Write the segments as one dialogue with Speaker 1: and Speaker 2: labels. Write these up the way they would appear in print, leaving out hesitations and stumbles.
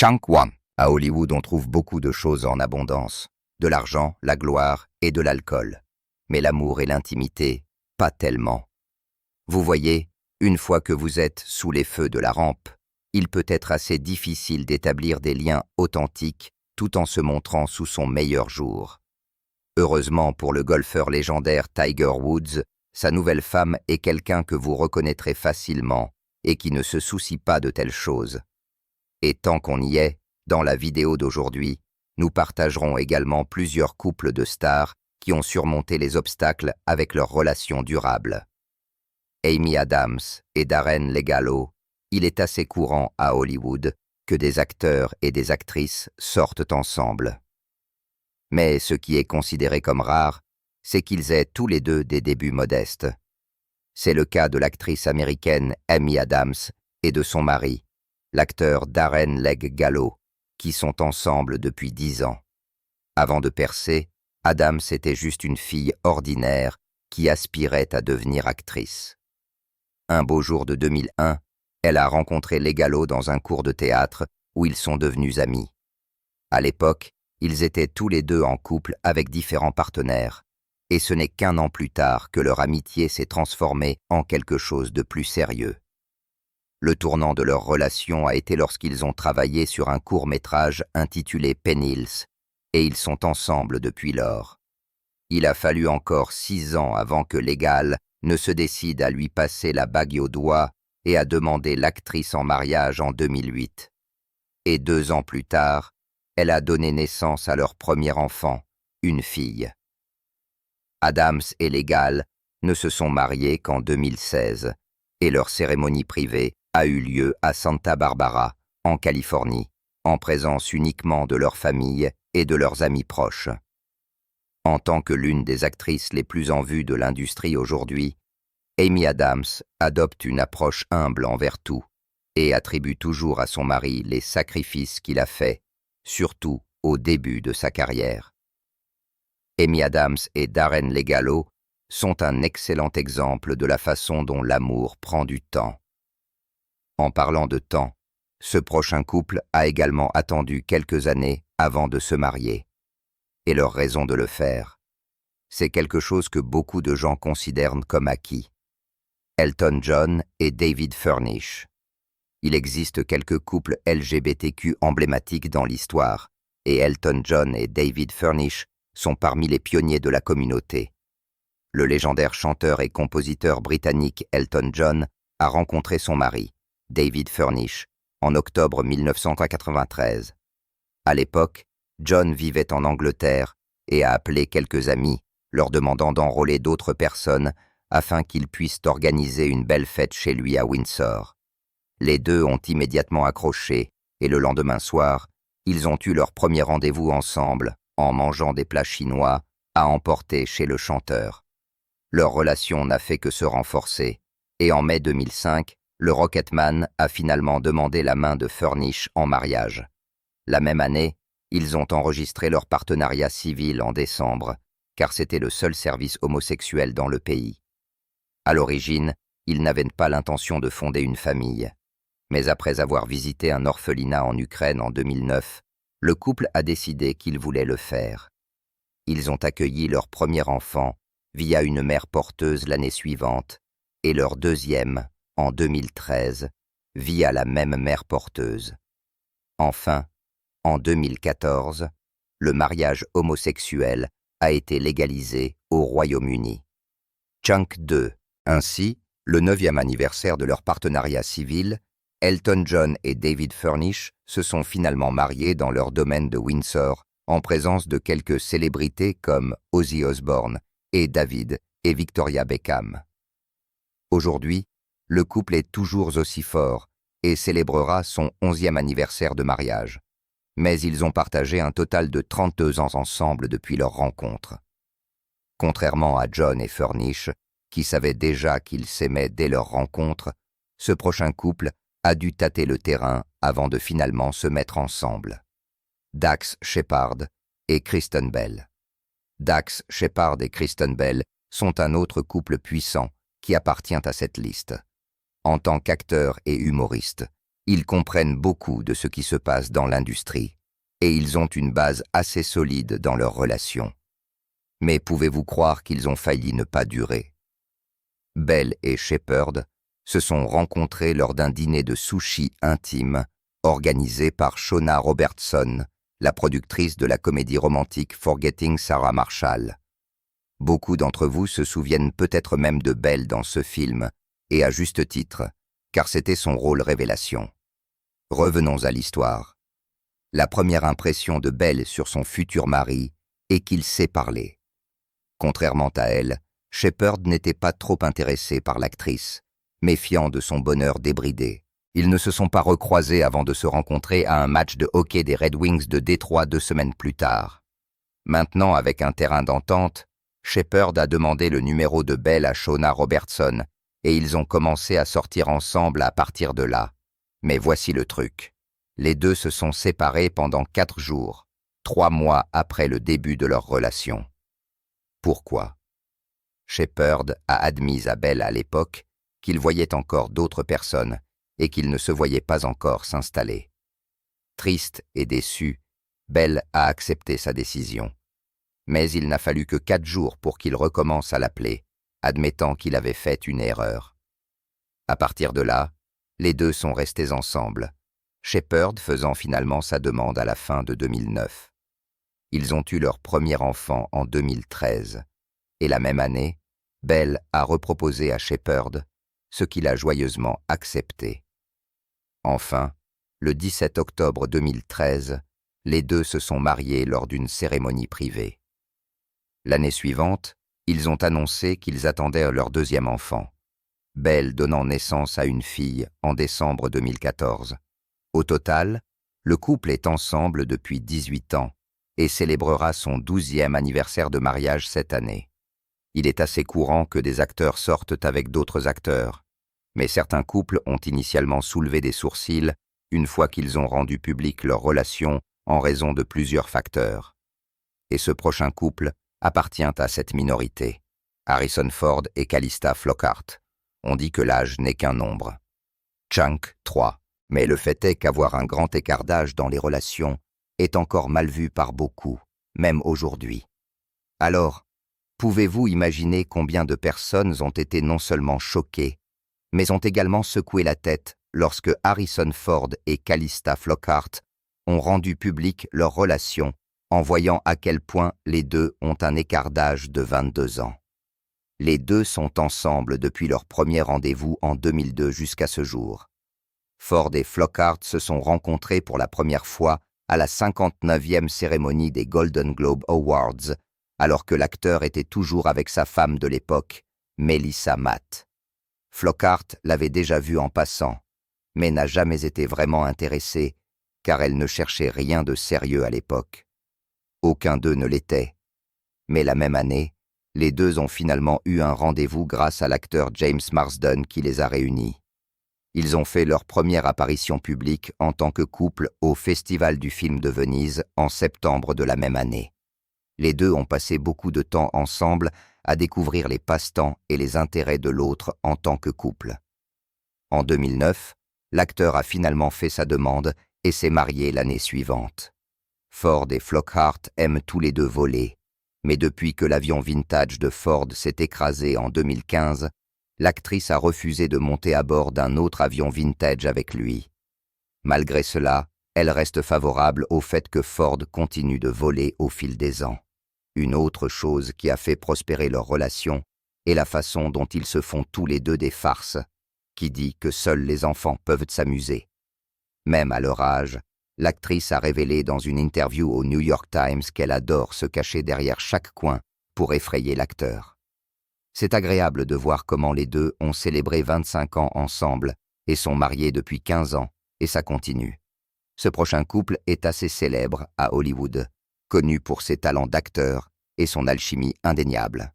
Speaker 1: Chang Wan. À Hollywood, on trouve beaucoup de choses en abondance. De l'argent, la gloire et de l'alcool. Mais l'amour et l'intimité, pas tellement. Vous voyez, une fois que vous êtes sous les feux de la rampe, il peut être assez difficile d'établir des liens authentiques tout en se montrant sous son meilleur jour. Heureusement pour le golfeur légendaire Tiger Woods, sa nouvelle femme est quelqu'un que vous reconnaîtrez facilement et qui ne se soucie pas de telles choses. Et tant qu'on y est, dans la vidéo d'aujourd'hui, nous partagerons également plusieurs couples de stars qui ont surmonté les obstacles avec leurs relations durables. Amy Adams et Darren Legalo, il est assez courant à Hollywood que des acteurs et des actrices sortent ensemble. Mais ce qui est considéré comme rare, c'est qu'ils aient tous les deux des débuts modestes. C'est le cas de l'actrice américaine Amy Adams et de son mari, l'acteur Darren Legalo, qui sont ensemble depuis 10 ans. Avant de percer, Adams était juste une fille ordinaire qui aspirait à devenir actrice. Un beau jour de 2001, elle a rencontré Legalo dans un cours de théâtre où ils sont devenus amis. À l'époque, ils étaient tous les deux en couple avec différents partenaires, et ce n'est qu'un an plus tard que leur amitié s'est transformée en quelque chose de plus sérieux. Le tournant de leur relation a été lorsqu'ils ont travaillé sur un court-métrage intitulé Penn Hills, et ils sont ensemble depuis lors. Il a fallu encore 6 ans avant que Legal ne se décide à lui passer la bague au doigt et à demander l'actrice en mariage en 2008. Et 2 ans plus tard, elle a donné naissance à leur premier enfant, une fille. Adams et Legal ne se sont mariés qu'en 2016, et leur cérémonie privée a eu lieu à Santa Barbara, en Californie, en présence uniquement de leur famille et de leurs amis proches. En tant que l'une des actrices les plus en vue de l'industrie aujourd'hui, Amy Adams adopte une approche humble envers tout et attribue toujours à son mari les sacrifices qu'il a faits, surtout au début de sa carrière. Amy Adams et Darren Legalo sont un excellent exemple de la façon dont l'amour prend du temps. En parlant de temps, ce prochain couple a également attendu quelques années avant de se marier. Et leur raison de le faire, c'est quelque chose que beaucoup de gens considèrent comme acquis. Elton John et David Furnish. Il existe quelques couples LGBTQ emblématiques dans l'histoire, et Elton John et David Furnish sont parmi les pionniers de la communauté. Le légendaire chanteur et compositeur britannique Elton John a rencontré son mari, David Furnish, en octobre 1993. À l'époque, John vivait en Angleterre et a appelé quelques amis, leur demandant d'enrôler d'autres personnes afin qu'ils puissent organiser une belle fête chez lui à Windsor. Les deux ont immédiatement accroché et le lendemain soir, ils ont eu leur premier rendez-vous ensemble en mangeant des plats chinois à emporter chez le chanteur. Leur relation n'a fait que se renforcer et en mai 2005, le Rocketman a finalement demandé la main de Furnish en mariage. La même année, ils ont enregistré leur partenariat civil en décembre, car c'était le seul service homosexuel dans le pays. À l'origine, ils n'avaient pas l'intention de fonder une famille. Mais après avoir visité un orphelinat en Ukraine en 2009, le couple a décidé qu'ils voulaient le faire. Ils ont accueilli leur premier enfant via une mère porteuse l'année suivante et leur deuxième, en 2013, via la même mère porteuse. Enfin, en 2014, le mariage homosexuel a été légalisé au Royaume-Uni. Chunk 2. Ainsi, le 9e anniversaire de leur partenariat civil, Elton John et David Furnish se sont finalement mariés dans leur domaine de Windsor en présence de quelques célébrités comme Ozzy Osbourne et David et Victoria Beckham. Aujourd'hui, le couple est toujours aussi fort et célébrera son 11e anniversaire de mariage. Mais ils ont partagé un total de 32 ans ensemble depuis leur rencontre. Contrairement à John et Furnish, qui savaient déjà qu'ils s'aimaient dès leur rencontre, ce prochain couple a dû tâter le terrain avant de finalement se mettre ensemble. Dax Shepard et Kristen Bell. Dax Shepard et Kristen Bell sont un autre couple puissant qui appartient à cette liste. En tant qu'acteurs et humoristes, Ils comprennent beaucoup de ce qui se passe dans l'industrie, et ils ont une base assez solide dans leurs relations. Mais pouvez-vous croire qu'ils ont failli ne pas durer? Belle et Shepard se sont rencontrés lors d'un dîner de sushi intime organisé par Shona Robertson, la productrice de la comédie romantique Forgetting Sarah Marshall. Beaucoup d'entre vous se souviennent peut-être même de Belle dans ce film, et à juste titre, car c'était son rôle révélation. Revenons à l'histoire. La première impression de Belle sur son futur mari est qu'il sait parler. Contrairement à elle, Shepard n'était pas trop intéressé par l'actrice, méfiant de son bonheur débridé. Ils ne se sont pas recroisés avant de se rencontrer à un match de hockey des Red Wings de Détroit 2 semaines plus tard. Maintenant, avec un terrain d'entente, Shepard a demandé le numéro de Belle à Shona Robertson et ils ont commencé à sortir ensemble à partir de là. Mais voici le truc. Les deux se sont séparés pendant 4 jours, 3 mois après le début de leur relation. Pourquoi? Shepard a admis à Belle à l'époque qu'il voyait encore d'autres personnes et qu'il ne se voyait pas encore s'installer. Triste et déçu, Belle a accepté sa décision. Mais il n'a fallu que 4 jours pour qu'il recommence à l'appeler, admettant qu'il avait fait une erreur. À partir de là, les deux sont restés ensemble, Shepard faisant finalement sa demande à la fin de 2009. Ils ont eu leur premier enfant en 2013, et la même année, Belle a reproposé à Shepard, ce qu'il a joyeusement accepté. Enfin, le 17 octobre 2013, les deux se sont mariés lors d'une cérémonie privée. L'année suivante, ils ont annoncé qu'ils attendaient leur deuxième enfant, Belle donnant naissance à une fille en décembre 2014. Au total, le couple est ensemble depuis 18 ans et célébrera son 12e anniversaire de mariage cette année. Il est assez courant que des acteurs sortent avec d'autres acteurs, mais certains couples ont initialement soulevé des sourcils une fois qu'ils ont rendu public leur relation en raison de plusieurs facteurs. Et ce prochain couple appartient à cette minorité, Harrison Ford et Calista Flockhart. On dit que l'âge n'est qu'un nombre. Chunk, 3. Mais le fait est qu'avoir un grand écart d'âge dans les relations est encore mal vu par beaucoup, même aujourd'hui. Alors, pouvez-vous imaginer combien de personnes ont été non seulement choquées, mais ont également secoué la tête lorsque Harrison Ford et Calista Flockhart ont rendu public leur relation en voyant à quel point les deux ont un écart d'âge de 22 ans. Les deux sont ensemble depuis leur premier rendez-vous en 2002 jusqu'à ce jour. Ford et Flockhart se sont rencontrés pour la première fois à la 59e cérémonie des Golden Globe Awards, alors que l'acteur était toujours avec sa femme de l'époque, Melissa Matt. Flockhart l'avait déjà vu en passant, mais n'a jamais été vraiment intéressée, car elle ne cherchait rien de sérieux à l'époque. Aucun d'eux ne l'était. Mais la même année, les deux ont finalement eu un rendez-vous grâce à l'acteur James Marsden qui les a réunis. Ils ont fait leur première apparition publique en tant que couple au Festival du film de Venise en septembre de la même année. Les deux ont passé beaucoup de temps ensemble à découvrir les passe-temps et les intérêts de l'autre en tant que couple. En 2009, l'acteur a finalement fait sa demande et s'est marié l'année suivante. Ford et Flockhart aiment tous les deux voler, mais depuis que l'avion vintage de Ford s'est écrasé en 2015, l'actrice a refusé de monter à bord d'un autre avion vintage avec lui. Malgré cela, elle reste favorable au fait que Ford continue de voler au fil des ans. Une autre chose qui a fait prospérer leur relation est la façon dont ils se font tous les deux des farces, qui dit que seuls les enfants peuvent s'amuser. Même à leur âge, l'actrice a révélé dans une interview au New York Times qu'elle adore se cacher derrière chaque coin pour effrayer l'acteur. C'est agréable de voir comment les deux ont célébré 25 ans ensemble et sont mariés depuis 15 ans, et ça continue. Ce prochain couple est assez célèbre à Hollywood, connu pour ses talents d'acteur et son alchimie indéniable.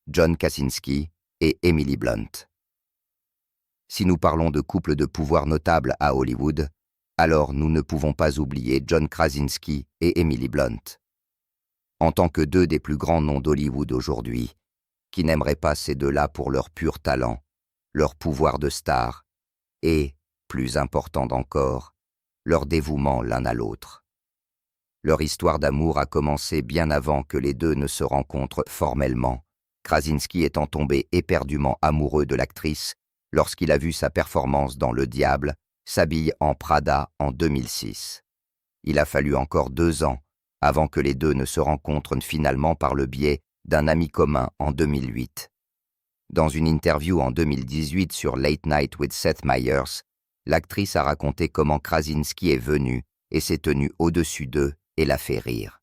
Speaker 1: John Krasinski et Emily Blunt. Si nous parlons de couples de pouvoir notables à Hollywood, alors nous ne pouvons pas oublier John Krasinski et Emily Blunt. En tant que deux des plus grands noms d'Hollywood aujourd'hui, qui n'aimerait pas ces deux-là pour leur pur talent, leur pouvoir de star et, plus important encore, leur dévouement l'un à l'autre. Leur histoire d'amour a commencé bien avant que les deux ne se rencontrent formellement, Krasinski étant tombé éperdument amoureux de l'actrice lorsqu'il a vu sa performance dans Le Diable s'habille en Prada en 2006. Il a fallu encore 2 ans avant que les deux ne se rencontrent finalement par le biais d'un ami commun en 2008. Dans une interview en 2018 sur Late Night with Seth Meyers, l'actrice a raconté comment Krasinski est venu et s'est tenu au-dessus d'eux et l'a fait rire.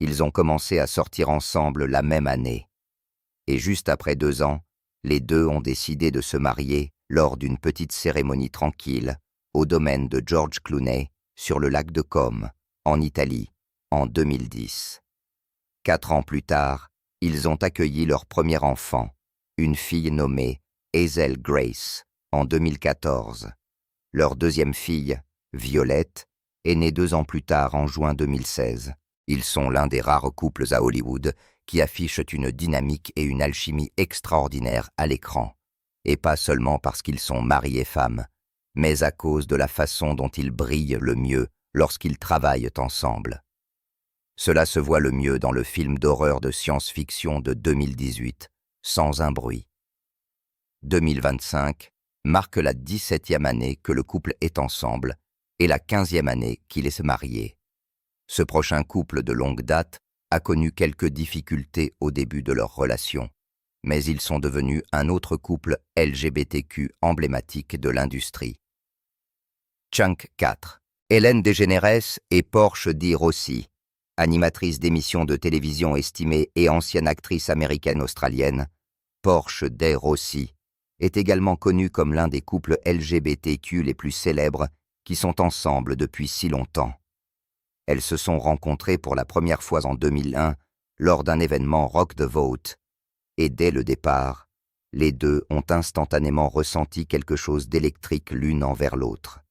Speaker 1: Ils ont commencé à sortir ensemble la même année. Et juste après 2 ans, les deux ont décidé de se marier lors d'une petite cérémonie tranquille au domaine de George Clooney sur le lac de Comme, en Italie, en 2010. 4 ans plus tard, ils ont accueilli leur premier enfant, une fille nommée Hazel Grace, en 2014. Leur deuxième fille, Violette, est née 2 ans plus tard en juin 2016. Ils sont l'un des rares couples à Hollywood qui affichent une dynamique et une alchimie extraordinaires à l'écran, et pas seulement parce qu'ils sont mari et femme, mais à cause de la façon dont ils brillent le mieux lorsqu'ils travaillent ensemble. Cela se voit le mieux dans le film d'horreur de science-fiction de 2018, Sans un bruit. 2025 marque la 17e année que le couple est ensemble et la 15e année qu'il est marié. Ce prochain couple de longue date a connu quelques difficultés au début de leur relation, mais ils sont devenus un autre couple LGBTQ emblématique de l'industrie. Chunk 4. Ellen DeGeneres et Porsche Di Rossi, animatrice d'émissions de télévision estimée et ancienne actrice américaine-australienne, Porsche Di Rossi est également connue comme l'un des couples LGBTQ les plus célèbres qui sont ensemble depuis si longtemps. Elles se sont rencontrées pour la première fois en 2001 lors d'un événement Rock the Vote, et dès le départ, les deux ont instantanément ressenti quelque chose d'électrique l'une envers l'autre.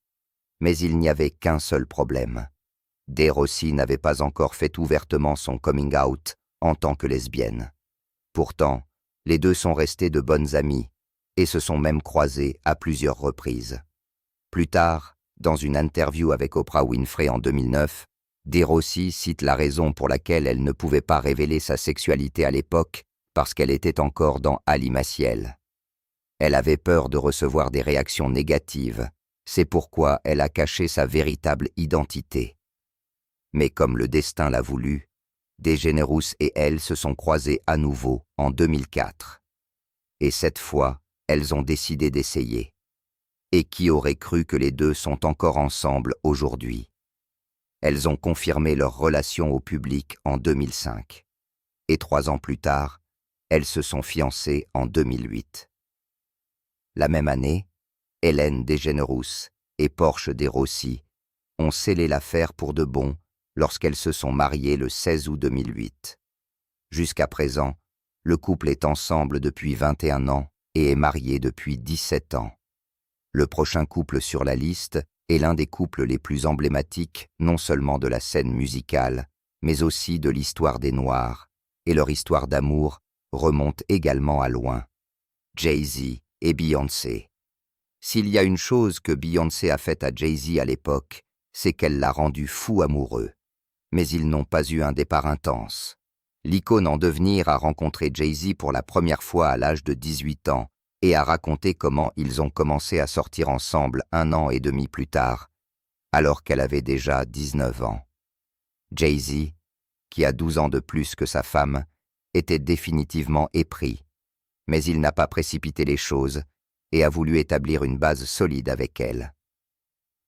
Speaker 1: Mais il n'y avait qu'un seul problème. Di Rossi n'avait pas encore fait ouvertement son coming out en tant que lesbienne. Pourtant, les deux sont restés de bonnes amies et se sont même croisés à plusieurs reprises. Plus tard, dans une interview avec Oprah Winfrey en 2009, Di Rossi cite la raison pour laquelle elle ne pouvait pas révéler sa sexualité à l'époque parce qu'elle était encore dans Ali Maciel. Elle avait peur de recevoir des réactions négatives, c'est pourquoi elle a caché sa véritable identité. Mais comme le destin l'a voulu, DeGeneres et elle se sont croisés à nouveau en 2004. Et cette fois, elles ont décidé d'essayer. Et qui aurait cru que les deux sont encore ensemble aujourd'hui? Elles ont confirmé leur relation au public en 2005. Et 3 ans plus tard, elles se sont fiancées en 2008. La même année, Ellen DeGeneres et Porsche Di Rossi ont scellé l'affaire pour de bon lorsqu'elles se sont mariées le 16 août 2008. Jusqu'à présent, le couple est ensemble depuis 21 ans et est marié depuis 17 ans. Le prochain couple sur la liste est l'un des couples les plus emblématiques non seulement de la scène musicale, mais aussi de l'histoire des Noirs, et leur histoire d'amour remonte également à loin. Jay-Z et Beyoncé. S'il y a une chose que Beyoncé a faite à Jay-Z à l'époque, c'est qu'elle l'a rendu fou amoureux. Mais ils n'ont pas eu un départ intense. L'icône en devenir a rencontré Jay-Z pour la première fois à l'âge de 18 ans et a raconté comment ils ont commencé à sortir ensemble 1 an et demi plus tard, alors qu'elle avait déjà 19 ans. Jay-Z, qui a 12 ans de plus que sa femme, était définitivement épris, mais il n'a pas précipité les choses et a voulu établir une base solide avec elle.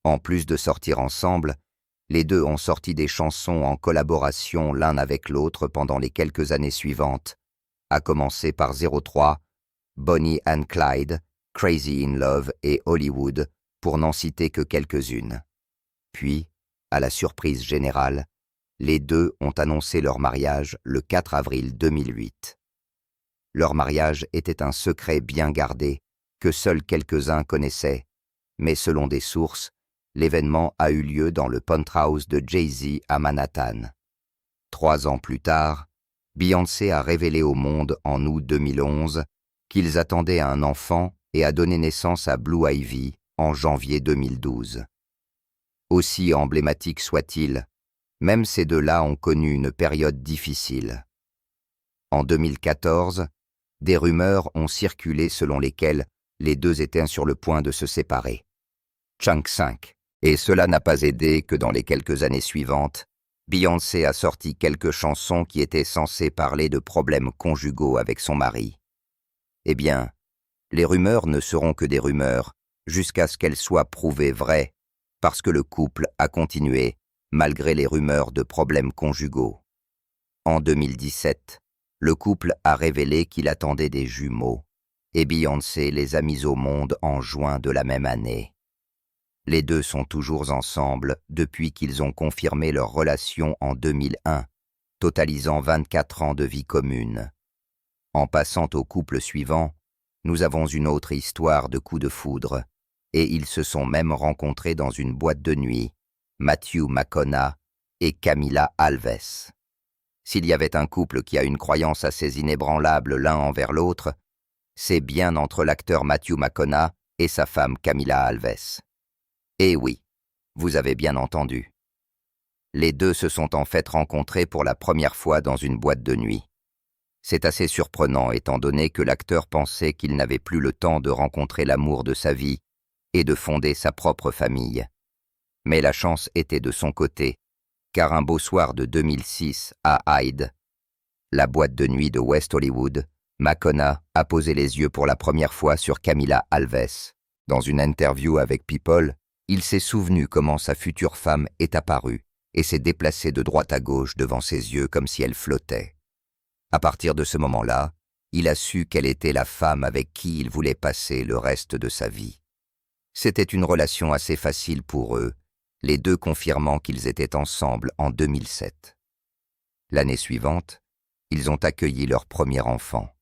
Speaker 1: En plus de sortir ensemble, les deux ont sorti des chansons en collaboration l'un avec l'autre pendant les quelques années suivantes, à commencer par 03, Bonnie and Clyde, Crazy in Love et Hollywood, pour n'en citer que quelques-unes. Puis, à la surprise générale, les deux ont annoncé leur mariage le 4 avril 2008. Leur mariage était un secret bien gardé que seuls quelques-uns connaissaient, mais selon des sources, l'événement a eu lieu dans le penthouse de Jay-Z à Manhattan. 3 ans plus tard, Beyoncé a révélé au monde en août 2011 qu'ils attendaient un enfant et a donné naissance à Blue Ivy en janvier 2012. Aussi emblématique soit-il, même ces deux-là ont connu une période difficile. En 2014, des rumeurs ont circulé selon lesquelles les deux étaient sur le point de se séparer. Chunk 5. Et cela n'a pas aidé que dans les quelques années suivantes, Beyoncé a sorti quelques chansons qui étaient censées parler de problèmes conjugaux avec son mari. Eh bien, les rumeurs ne seront que des rumeurs jusqu'à ce qu'elles soient prouvées vraies, parce que le couple a continué, malgré les rumeurs de problèmes conjugaux. En 2017, le couple a révélé qu'il attendait des jumeaux, et Beyoncé les a mis au monde en juin de la même année. Les deux sont toujours ensemble depuis qu'ils ont confirmé leur relation en 2001, totalisant 24 ans de vie commune. En passant au couple suivant, nous avons une autre histoire de coup de foudre, et ils se sont même rencontrés dans une boîte de nuit, Matthew McConaughey et Camila Alves. S'il y avait un couple qui a une croyance assez inébranlable l'un envers l'autre, c'est bien entre l'acteur Matthew McConaughey et sa femme Camila Alves. Et oui, vous avez bien entendu. Les deux se sont en fait rencontrés pour la première fois dans une boîte de nuit. C'est assez surprenant étant donné que l'acteur pensait qu'il n'avait plus le temps de rencontrer l'amour de sa vie et de fonder sa propre famille. Mais la chance était de son côté, car un beau soir de 2006 à Hyde, la boîte de nuit de West Hollywood, McConaughey a posé les yeux pour la première fois sur Camila Alves. Dans une interview avec People, il s'est souvenu comment sa future femme est apparue et s'est déplacée de droite à gauche devant ses yeux comme si elle flottait. À partir de ce moment-là, il a su quelle était la femme avec qui il voulait passer le reste de sa vie. C'était une relation assez facile pour eux, les deux confirmant qu'ils étaient ensemble en 2007. L'année suivante, ils ont accueilli leur premier enfant,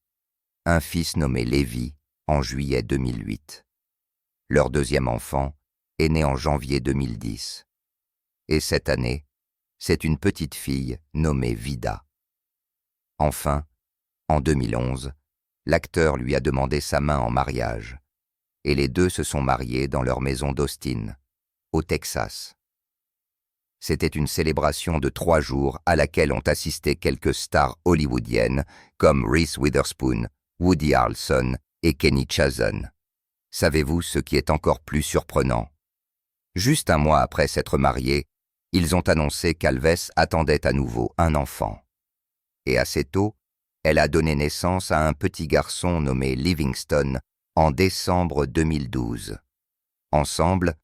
Speaker 1: un fils nommé Levi, en juillet 2008. Leur deuxième enfant est né en janvier 2010. Et cette année, c'est une petite fille nommée Vida. Enfin, en 2011, l'acteur lui a demandé sa main en mariage, et les deux se sont mariés dans leur maison d'Austin, au Texas. C'était une célébration de 3 jours à laquelle ont assisté quelques stars hollywoodiennes comme Reese Witherspoon, Woody Harrelson et Kenny Chesson. Savez-vous ce qui est encore plus surprenant? Juste un mois après s'être mariés, ils ont annoncé qu'Alves attendait à nouveau un enfant. Et assez tôt, elle a donné naissance à un petit garçon nommé Livingston en décembre 2012. Ensemble,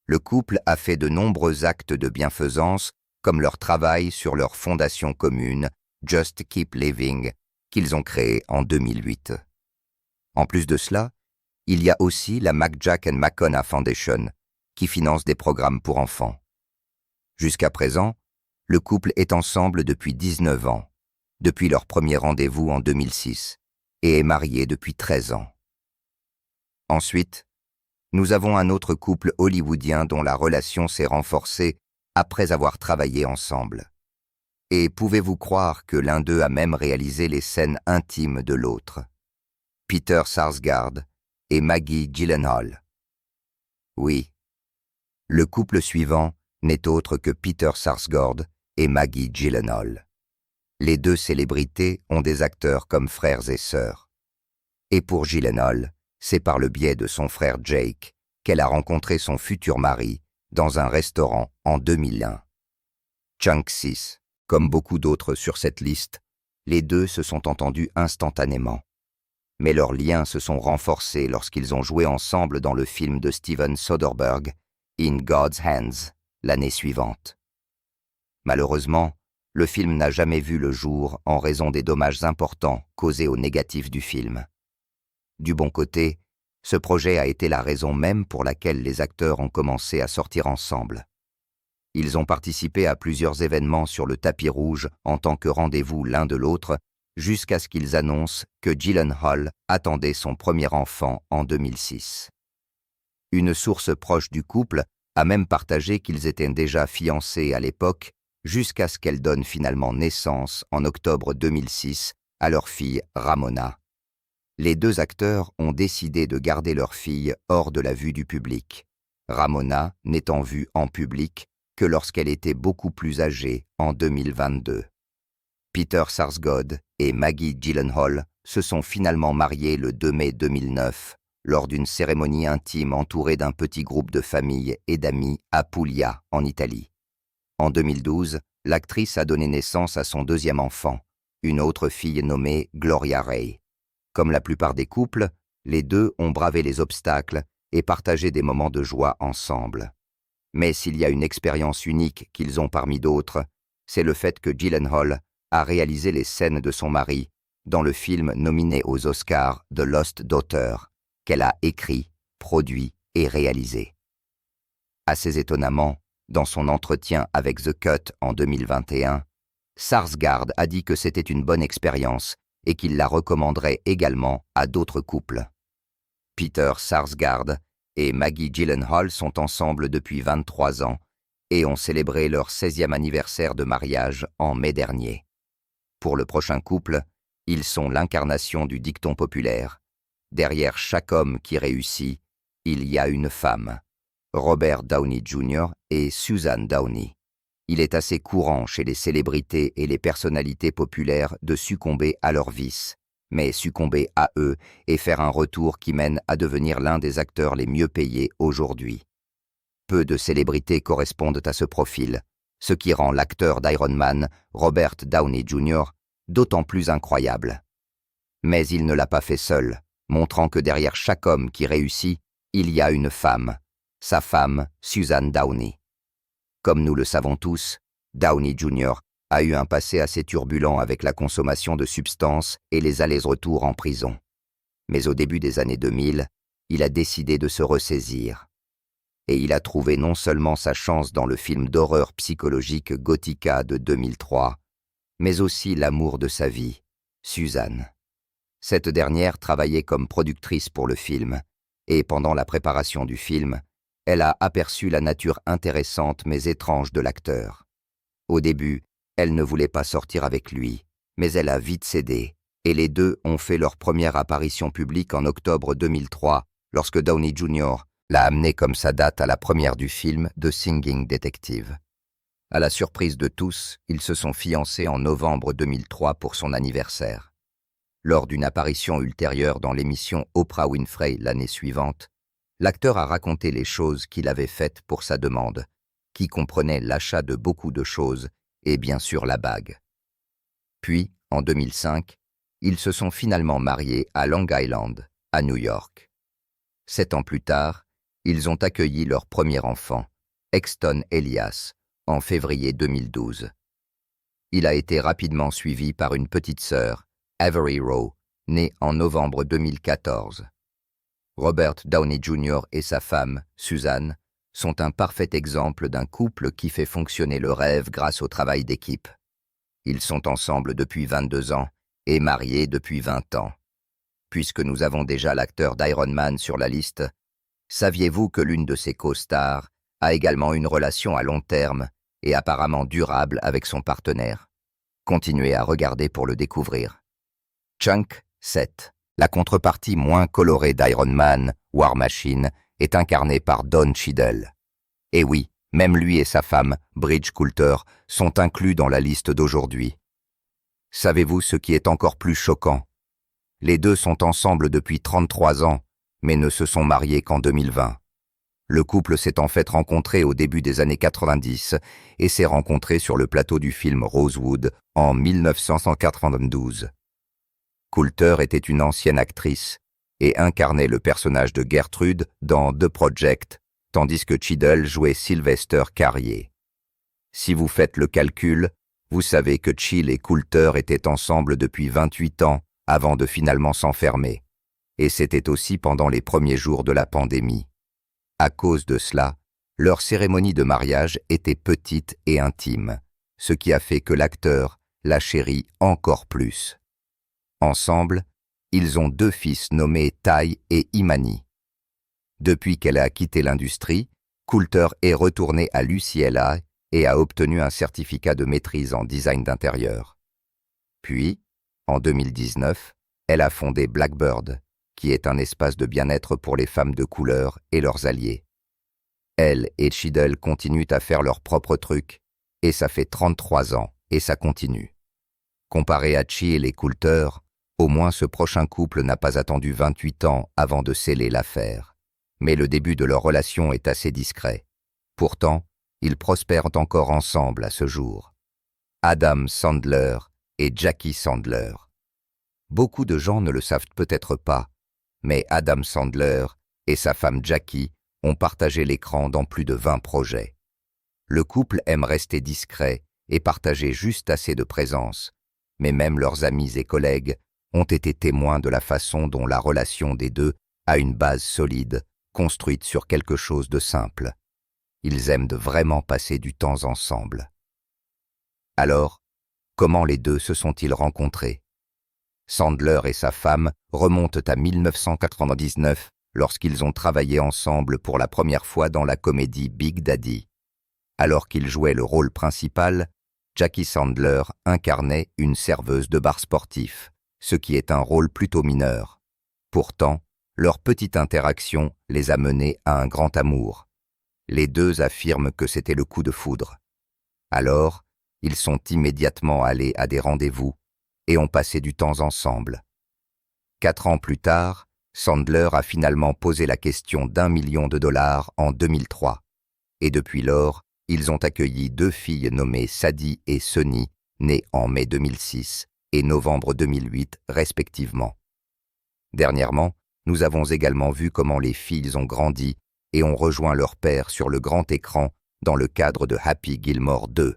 Speaker 1: le couple a fait de nombreux actes de bienfaisance comme leur travail sur leur fondation commune, Just Keep Living, qu'ils ont créée en 2008. En plus de cela, il y a aussi la McJack and McConaughey Foundation, qui finance des programmes pour enfants. Jusqu'à présent, le couple est ensemble depuis 19 ans, depuis leur premier rendez-vous en 2006, et est marié depuis 13 ans. Ensuite, nous avons un autre couple hollywoodien dont la relation s'est renforcée après avoir travaillé ensemble. Et pouvez-vous croire que l'un d'eux a même réalisé les scènes intimes de l'autre? Peter Sarsgaard et Maggie Gyllenhaal. Oui, le couple suivant n'est autre que Peter Sarsgaard et Maggie Gyllenhaal. Les deux célébrités ont des acteurs comme frères et sœurs. Et pour Gyllenhaal, c'est par le biais de son frère Jake qu'elle a rencontré son futur mari dans un restaurant en 2001. Chunk 6, comme beaucoup d'autres sur cette liste, les deux se sont entendus instantanément. Mais leurs liens se sont renforcés lorsqu'ils ont joué ensemble dans le film de Steven Soderbergh, In God's Hands, l'année suivante. Malheureusement, le film n'a jamais vu le jour en raison des dommages importants causés au négatif du film. Du bon côté, ce projet a été la raison même pour laquelle les acteurs ont commencé à sortir ensemble. Ils ont participé à plusieurs événements sur le tapis rouge en tant que rendez-vous l'un de l'autre, jusqu'à ce qu'ils annoncent que Gyllenhaal attendait son premier enfant en 2006. Une source proche du couple a même partagé qu'ils étaient déjà fiancés à l'époque, jusqu'à ce qu'elle donne finalement naissance en octobre 2006 à leur fille Ramona. Les deux acteurs ont décidé de garder leur fille hors de la vue du public, Ramona n'étant vue en public que lorsqu'elle était beaucoup plus âgée en 2022. Peter Sarsgaard et Maggie Gyllenhaal se sont finalement mariés le 2 mai 2009 lors d'une cérémonie intime entourée d'un petit groupe de familles et d'amis à Puglia, en Italie. En 2012, l'actrice a donné naissance à son deuxième enfant, une autre fille nommée Gloria Ray. Comme la plupart des couples, les deux ont bravé les obstacles et partagé des moments de joie ensemble. Mais s'il y a une expérience unique qu'ils ont parmi d'autres, c'est le fait que Gyllenhaal a réalisé les scènes de son mari dans le film nominé aux Oscars The Lost Daughter, qu'elle a écrit, produit et réalisé. Assez étonnamment, dans son entretien avec The Cut en 2021, Sarsgaard a dit que c'était une bonne expérience et qu'il la recommanderait également à d'autres couples. Peter Sarsgaard et Maggie Gyllenhaal sont ensemble depuis 23 ans et ont célébré leur 16e anniversaire de mariage en mai dernier. Pour le prochain couple, ils sont l'incarnation du dicton populaire. Derrière chaque homme qui réussit, il y a une femme. Robert Downey Jr. et Susan Downey. Il est assez courant chez les célébrités et les personnalités populaires de succomber à leurs vices, mais succomber à eux et faire un retour qui mène à devenir l'un des acteurs les mieux payés aujourd'hui. Peu de célébrités correspondent à ce profil, ce qui rend l'acteur d'Iron Man, Robert Downey Jr., d'autant plus incroyable. Mais il ne l'a pas fait seul, montrant que derrière chaque homme qui réussit, il y a une femme, sa femme, Susan Downey. Comme nous le savons tous, Downey Jr. a eu un passé assez turbulent avec la consommation de substances et les allers-retours en prison. Mais au début des années 2000, il a décidé de se ressaisir. Et il a trouvé non seulement sa chance dans le film d'horreur psychologique Gothica de 2003, mais aussi l'amour de sa vie, Suzanne. Cette dernière travaillait comme productrice pour le film, et pendant la préparation du film, elle a aperçu la nature intéressante mais étrange de l'acteur. Au début, elle ne voulait pas sortir avec lui, mais elle a vite cédé, et les deux ont fait leur première apparition publique en octobre 2003, lorsque Downey Jr. l'a amené comme sa date à la première du film The Singing Detective. À la surprise de tous, ils se sont fiancés en novembre 2003 pour son anniversaire. Lors d'une apparition ultérieure dans l'émission Oprah Winfrey l'année suivante, l'acteur a raconté les choses qu'il avait faites pour sa demande, qui comprenait l'achat de beaucoup de choses et bien sûr la bague. Puis, en 2005, ils se sont finalement mariés à Long Island, à New York. 7 ans plus tard, ils ont accueilli leur premier enfant, Exton Elias, en février 2012. Il a été rapidement suivi par une petite sœur, Avery Rowe, née en novembre 2014. Robert Downey Jr. et sa femme, Suzanne, sont un parfait exemple d'un couple qui fait fonctionner le rêve grâce au travail d'équipe. Ils sont ensemble depuis 22 ans et mariés depuis 20 ans. Puisque nous avons déjà l'acteur d'Iron Man sur la liste, saviez-vous que l'une de ses co-stars a également une relation à long terme et apparemment durable avec son partenaire? Continuez à regarder pour le découvrir. Chunk 7. La contrepartie moins colorée d'Iron Man, War Machine, est incarnée par Don Cheadle. Et oui, même lui et sa femme, Bridge Coulter, sont inclus dans la liste d'aujourd'hui. Savez-vous ce qui est encore plus choquant? Les deux sont ensemble depuis 33 ans, mais ne se sont mariés qu'en 2020. Le couple s'est en fait rencontré au début des années 90 et s'est rencontré sur le plateau du film Rosewood en 1992. Coulter était une ancienne actrice et incarnait le personnage de Gertrude dans The Project, tandis que Cheadle jouait Sylvester Carrier. Si vous faites le calcul, vous savez que Cheadle et Coulter étaient ensemble depuis 28 ans avant de finalement s'enfermer, et c'était aussi pendant les premiers jours de la pandémie. À cause de cela, leur cérémonie de mariage était petite et intime, ce qui a fait que l'acteur la chérit encore plus. Ensemble, ils ont 2 fils nommés Ty et Imani. Depuis qu'elle a quitté l'industrie, Coulter est retournée à l'UCLA et a obtenu un certificat de maîtrise en design d'intérieur. Puis, en 2019, elle a fondé Blackbird, qui est un espace de bien-être pour les femmes de couleur et leurs alliés. Elle et Cheadle continuent à faire leur propre truc, et ça fait 33 ans, et ça continue. Comparé à Chill et Coulter, au moins ce prochain couple n'a pas attendu 28 ans avant de sceller l'affaire. Mais le début de leur relation est assez discret. Pourtant, ils prospèrent encore ensemble à ce jour. Adam Sandler et Jackie Sandler. Beaucoup de gens ne le savent peut-être pas, mais Adam Sandler et sa femme Jackie ont partagé l'écran dans plus de 20 projets. Le couple aime rester discret et partager juste assez de présence, mais même leurs amis et collègues ont été témoins de la façon dont la relation des deux a une base solide, construite sur quelque chose de simple. Ils aiment de vraiment passer du temps ensemble. Alors, comment les deux se sont-ils rencontrés? Sandler et sa femme remontent à 1999 lorsqu'ils ont travaillé ensemble pour la première fois dans la comédie Big Daddy. Alors qu'il jouait le rôle principal, Jackie Sandler incarnait une serveuse de bar sportif, ce qui est un rôle plutôt mineur. Pourtant, leur petite interaction les a menés à un grand amour. Les deux affirment que c'était le coup de foudre. Alors, ils sont immédiatement allés à des rendez-vous et ont passé du temps ensemble. 4 ans plus tard, Sandler a finalement posé la question d'$1 million en 2003. Et depuis lors, ils ont accueilli 2 filles nommées Sadie et Sunny, nées en mai 2006 et novembre 2008 respectivement. Dernièrement, nous avons également vu comment les filles ont grandi et ont rejoint leur père sur le grand écran dans le cadre de Happy Gilmore 2.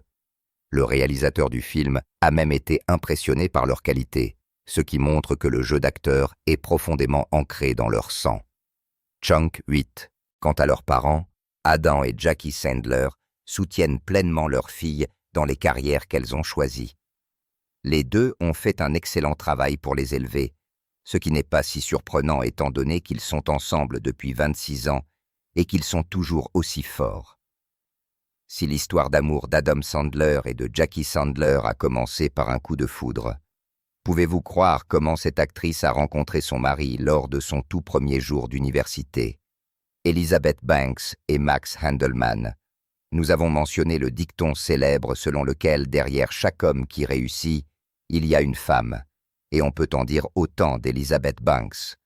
Speaker 1: Le réalisateur du film a même été impressionné par leur qualité, ce qui montre que le jeu d'acteur est profondément ancré dans leur sang. Chunk 8. Quant à leurs parents, Adam et Jackie Sandler soutiennent pleinement leurs filles dans les carrières qu'elles ont choisies. Les deux ont fait un excellent travail pour les élever, ce qui n'est pas si surprenant étant donné qu'ils sont ensemble depuis 26 ans et qu'ils sont toujours aussi forts. Si l'histoire d'amour d'Adam Sandler et de Jackie Sandler a commencé par un coup de foudre, pouvez-vous croire comment cette actrice a rencontré son mari lors de son tout premier jour d'université? Elizabeth Banks et Max Handelman. Nous avons mentionné le dicton célèbre selon lequel derrière chaque homme qui réussit, il y a une femme, et on peut en dire autant d'Elizabeth Banks.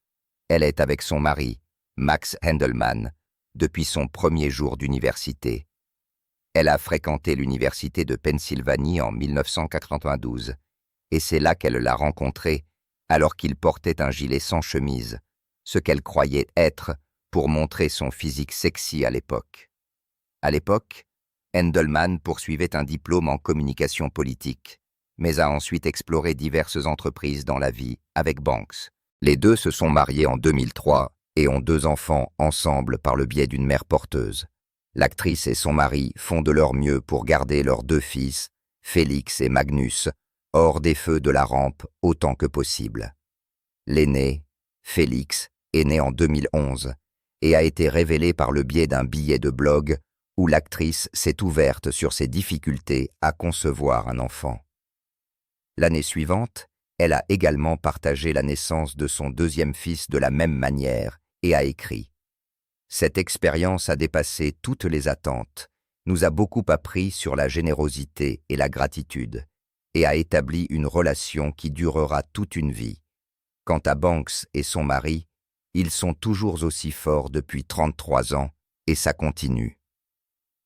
Speaker 1: Elle est avec son mari, Max Handelman, depuis son premier jour d'université. Elle a fréquenté l'université de Pennsylvanie en 1992, et c'est là qu'elle l'a rencontré alors qu'il portait un gilet sans chemise, ce qu'elle croyait être pour montrer son physique sexy à l'époque. À l'époque, Handelman poursuivait un diplôme en communication politique, mais a ensuite exploré diverses entreprises dans la vie avec Banks. Les deux se sont mariés en 2003 et ont 2 enfants ensemble par le biais d'une mère porteuse. L'actrice et son mari font de leur mieux pour garder leurs 2 fils, Félix et Magnus, hors des feux de la rampe autant que possible. L'aîné, Félix, est né en 2011 et a été révélé par le biais d'un billet de blog où l'actrice s'est ouverte sur ses difficultés à concevoir un enfant. L'année suivante, elle a également partagé la naissance de son 2e fils de la même manière et a écrit « Cette expérience a dépassé toutes les attentes, nous a beaucoup appris sur la générosité et la gratitude et a établi une relation qui durera toute une vie. Quant à Banks et son mari, ils sont toujours aussi forts depuis 33 ans et ça continue. »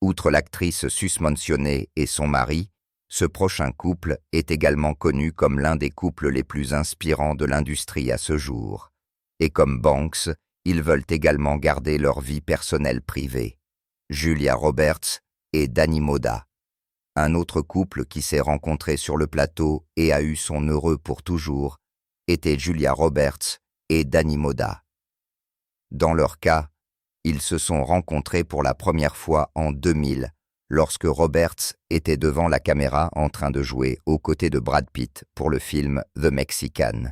Speaker 1: Outre l'actrice susmentionnée et son mari, ce prochain couple est également connu comme l'un des couples les plus inspirants de l'industrie à ce jour. Et comme Banks, ils veulent également garder leur vie personnelle privée. Julia Roberts et Danny Moda. Un autre couple qui s'est rencontré sur le plateau et a eu son heureux pour toujours était Julia Roberts et Danny Moda. Dans leur cas, ils se sont rencontrés pour la première fois en 2000, lorsque Roberts était devant la caméra en train de jouer aux côtés de Brad Pitt pour le film The Mexican.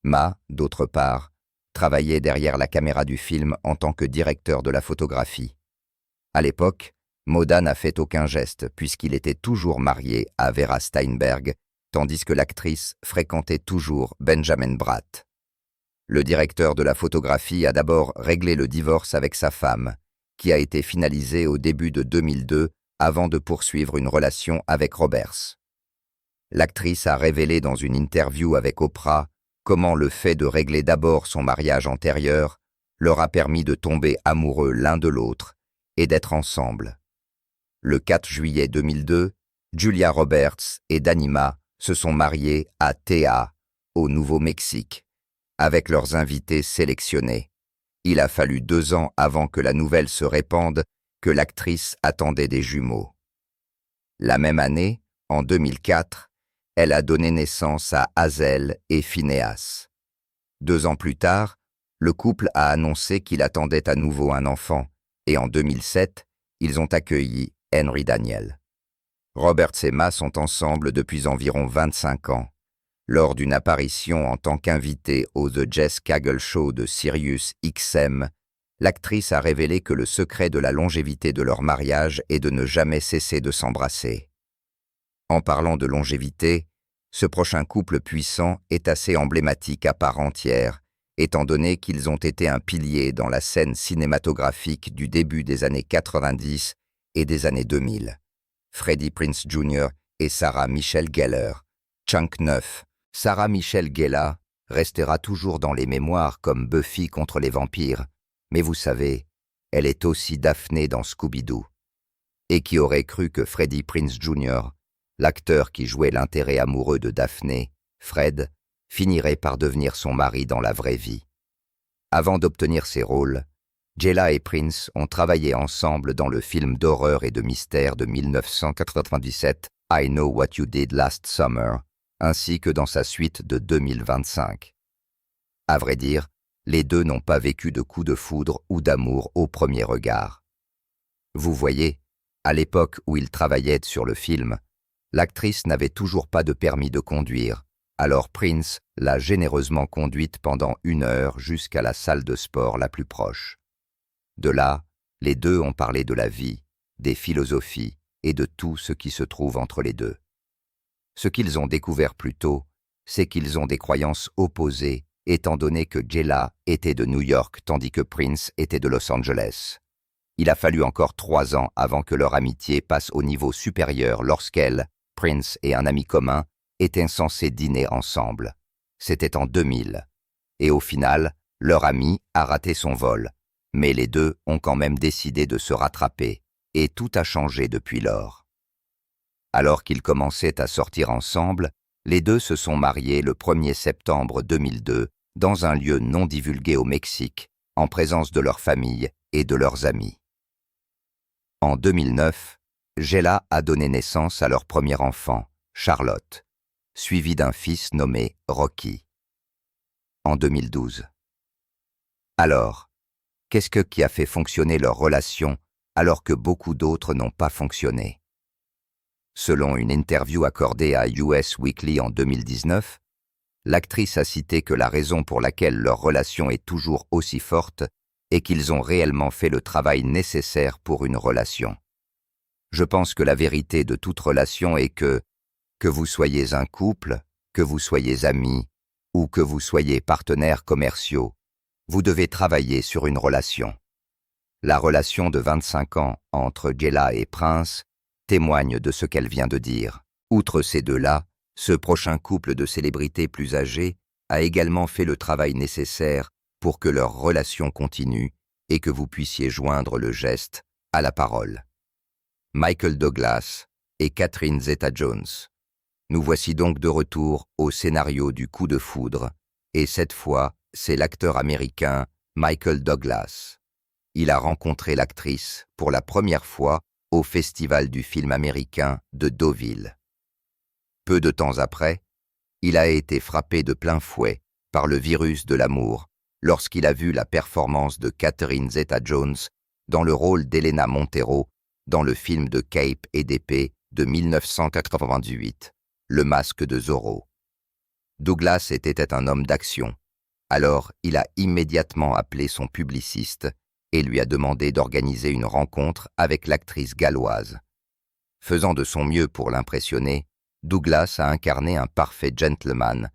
Speaker 1: Ma, d'autre part, travaillait derrière la caméra du film en tant que directeur de la photographie. À l'époque, Moda n'a fait aucun geste puisqu'il était toujours marié à Vera Steinberg, tandis que l'actrice fréquentait toujours Benjamin Bratt. Le directeur de la photographie a d'abord réglé le divorce avec sa femme, qui a été finalisée au début de 2002 avant de poursuivre une relation avec Roberts. L'actrice a révélé dans une interview avec Oprah comment le fait de régler d'abord son mariage antérieur leur a permis de tomber amoureux l'un de l'autre et d'être ensemble. Le 4 juillet 2002, Julia Roberts et Danima se sont mariés à Théa, au Nouveau-Mexique, avec leurs invités sélectionnés. Il a fallu 2 ans avant que la nouvelle se répande que l'actrice attendait des jumeaux. La même année, en 2004, elle a donné naissance à Hazel et Phineas. 2 ans plus tard, le couple a annoncé qu'il attendait à nouveau un enfant, et en 2007, ils ont accueilli Henry Daniel. Roberts et Ma sont ensemble depuis environ 25 ans. Lors d'une apparition en tant qu'invitée au The Jess Cagle Show de Sirius XM, l'actrice a révélé que le secret de la longévité de leur mariage est de ne jamais cesser de s'embrasser. En parlant de longévité, ce prochain couple puissant est assez emblématique à part entière, étant donné qu'ils ont été un pilier dans la scène cinématographique du début des années 90 et des années 2000. Freddie Prinze Jr. et Sarah Michelle Gellar. Chunk 9. Sarah Michelle Gellar restera toujours dans les mémoires comme Buffy contre les vampires, mais vous savez, elle est aussi Daphné dans Scooby-Doo. Et qui aurait cru que Freddie Prinze Jr., l'acteur qui jouait l'intérêt amoureux de Daphné, Fred, finirait par devenir son mari dans la vraie vie. Avant d'obtenir ces rôles, Jella et Prince ont travaillé ensemble dans le film d'horreur et de mystère de 1997 I Know What You Did Last Summer, ainsi que dans sa suite de 2025. À vrai dire, les deux n'ont pas vécu de coup de foudre ou d'amour au premier regard. Vous voyez, à l'époque où ils travaillaient sur le film, l'actrice n'avait toujours pas de permis de conduire, alors Prince l'a généreusement conduite pendant 1 heure jusqu'à la salle de sport la plus proche. De là, les deux ont parlé de la vie, des philosophies et de tout ce qui se trouve entre les deux. Ce qu'ils ont découvert plus tôt, c'est qu'ils ont des croyances opposées, étant donné que Jella était de New York tandis que Prince était de Los Angeles. Il a fallu encore 3 ans avant que leur amitié passe au niveau supérieur lorsqu'elle, Prince et un ami commun étaient censés dîner ensemble. C'était en 2000. Et au final, leur ami a raté son vol. Mais les deux ont quand même décidé de se rattraper, et tout a changé depuis lors. Alors qu'ils commençaient à sortir ensemble, les deux se sont mariés le 1er septembre 2002 dans un lieu non divulgué au Mexique, en présence de leur famille et de leurs amis. En 2009, Jella a donné naissance à leur premier enfant, Charlotte, suivi d'un fils nommé Rocky. En 2012. Alors, qu'est-ce qui a fait fonctionner leur relation alors que beaucoup d'autres n'ont pas fonctionné? Selon une interview accordée à US Weekly en 2019, l'actrice a cité que la raison pour laquelle leur relation est toujours aussi forte est qu'ils ont réellement fait le travail nécessaire pour une relation. Je pense que la vérité de toute relation est que vous soyez un couple, que vous soyez amis ou que vous soyez partenaires commerciaux, vous devez travailler sur une relation. La relation de 25 ans entre Jella et Prince témoigne de ce qu'elle vient de dire. Outre ces deux-là, ce prochain couple de célébrités plus âgées a également fait le travail nécessaire pour que leur relation continue et que vous puissiez joindre le geste à la parole. Michael Douglas et Catherine Zeta-Jones. Nous voici donc de retour au scénario du coup de foudre, et cette fois, c'est l'acteur américain Michael Douglas. Il a rencontré l'actrice pour la première fois au Festival du film américain de Deauville. Peu de temps après, il a été frappé de plein fouet par le virus de l'amour lorsqu'il a vu la performance de Catherine Zeta-Jones dans le rôle d'Elena Montero dans le film de Cape et d'épée de 1998, Le Masque de Zorro. Douglas était un homme d'action. Alors, il a immédiatement appelé son publiciste et lui a demandé d'organiser une rencontre avec l'actrice galloise. Faisant de son mieux pour l'impressionner, Douglas a incarné un parfait gentleman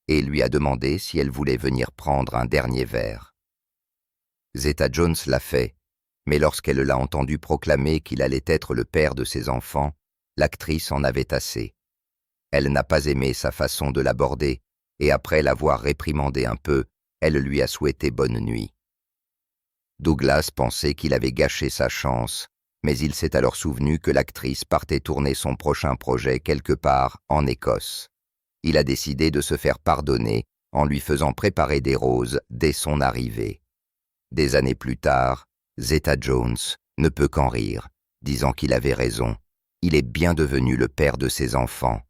Speaker 1: et lui a demandé si elle voulait venir prendre un dernier verre. Zeta-Jones l'a fait, Mais lorsqu'elle l'a entendu proclamer qu'il allait être le père de ses enfants, l'actrice en avait assez. Elle n'a pas aimé sa façon de l'aborder, et après l'avoir réprimandé un peu, elle lui a souhaité bonne nuit. Douglas pensait qu'il avait gâché sa chance, mais il s'est alors souvenu que l'actrice partait tourner son prochain projet quelque part en Écosse. Il a décidé de se faire pardonner en lui faisant préparer des roses dès son arrivée. Des années plus tard, Zeta Jones ne peut qu'en rire, disant qu'il avait raison. Il est bien devenu le père de ses enfants.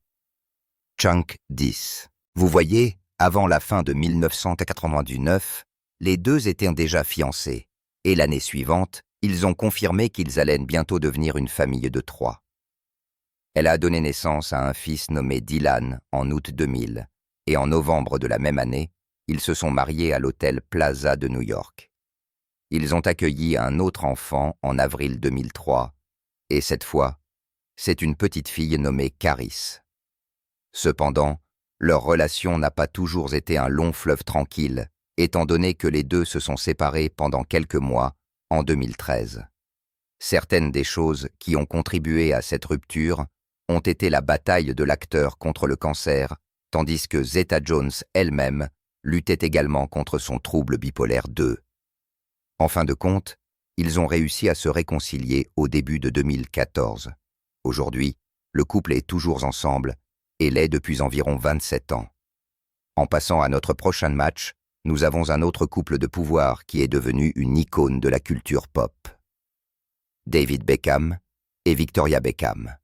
Speaker 1: Chunk 10. Vous voyez, avant la fin de 1999, les deux étaient déjà fiancés, et l'année suivante, ils ont confirmé qu'ils allaient bientôt devenir une famille de 3. Elle a donné naissance à un fils nommé Dylan en août 2000, et en novembre de la même année, ils se sont mariés à l'hôtel Plaza de New York. Ils ont accueilli un autre enfant en avril 2003, et cette fois, c'est une petite fille nommée Caris. Cependant, leur relation n'a pas toujours été un long fleuve tranquille, étant donné que les deux se sont séparés pendant quelques mois, en 2013. Certaines des choses qui ont contribué à cette rupture ont été la bataille de l'acteur contre le cancer, tandis que Zeta Jones elle-même luttait également contre son trouble bipolaire 2. En fin de compte, ils ont réussi à se réconcilier au début de 2014. Aujourd'hui, le couple est toujours ensemble et l'est depuis environ 27 ans. En passant à notre prochain match, nous avons un autre couple de pouvoir qui est devenu une icône de la culture pop. David Beckham et Victoria Beckham.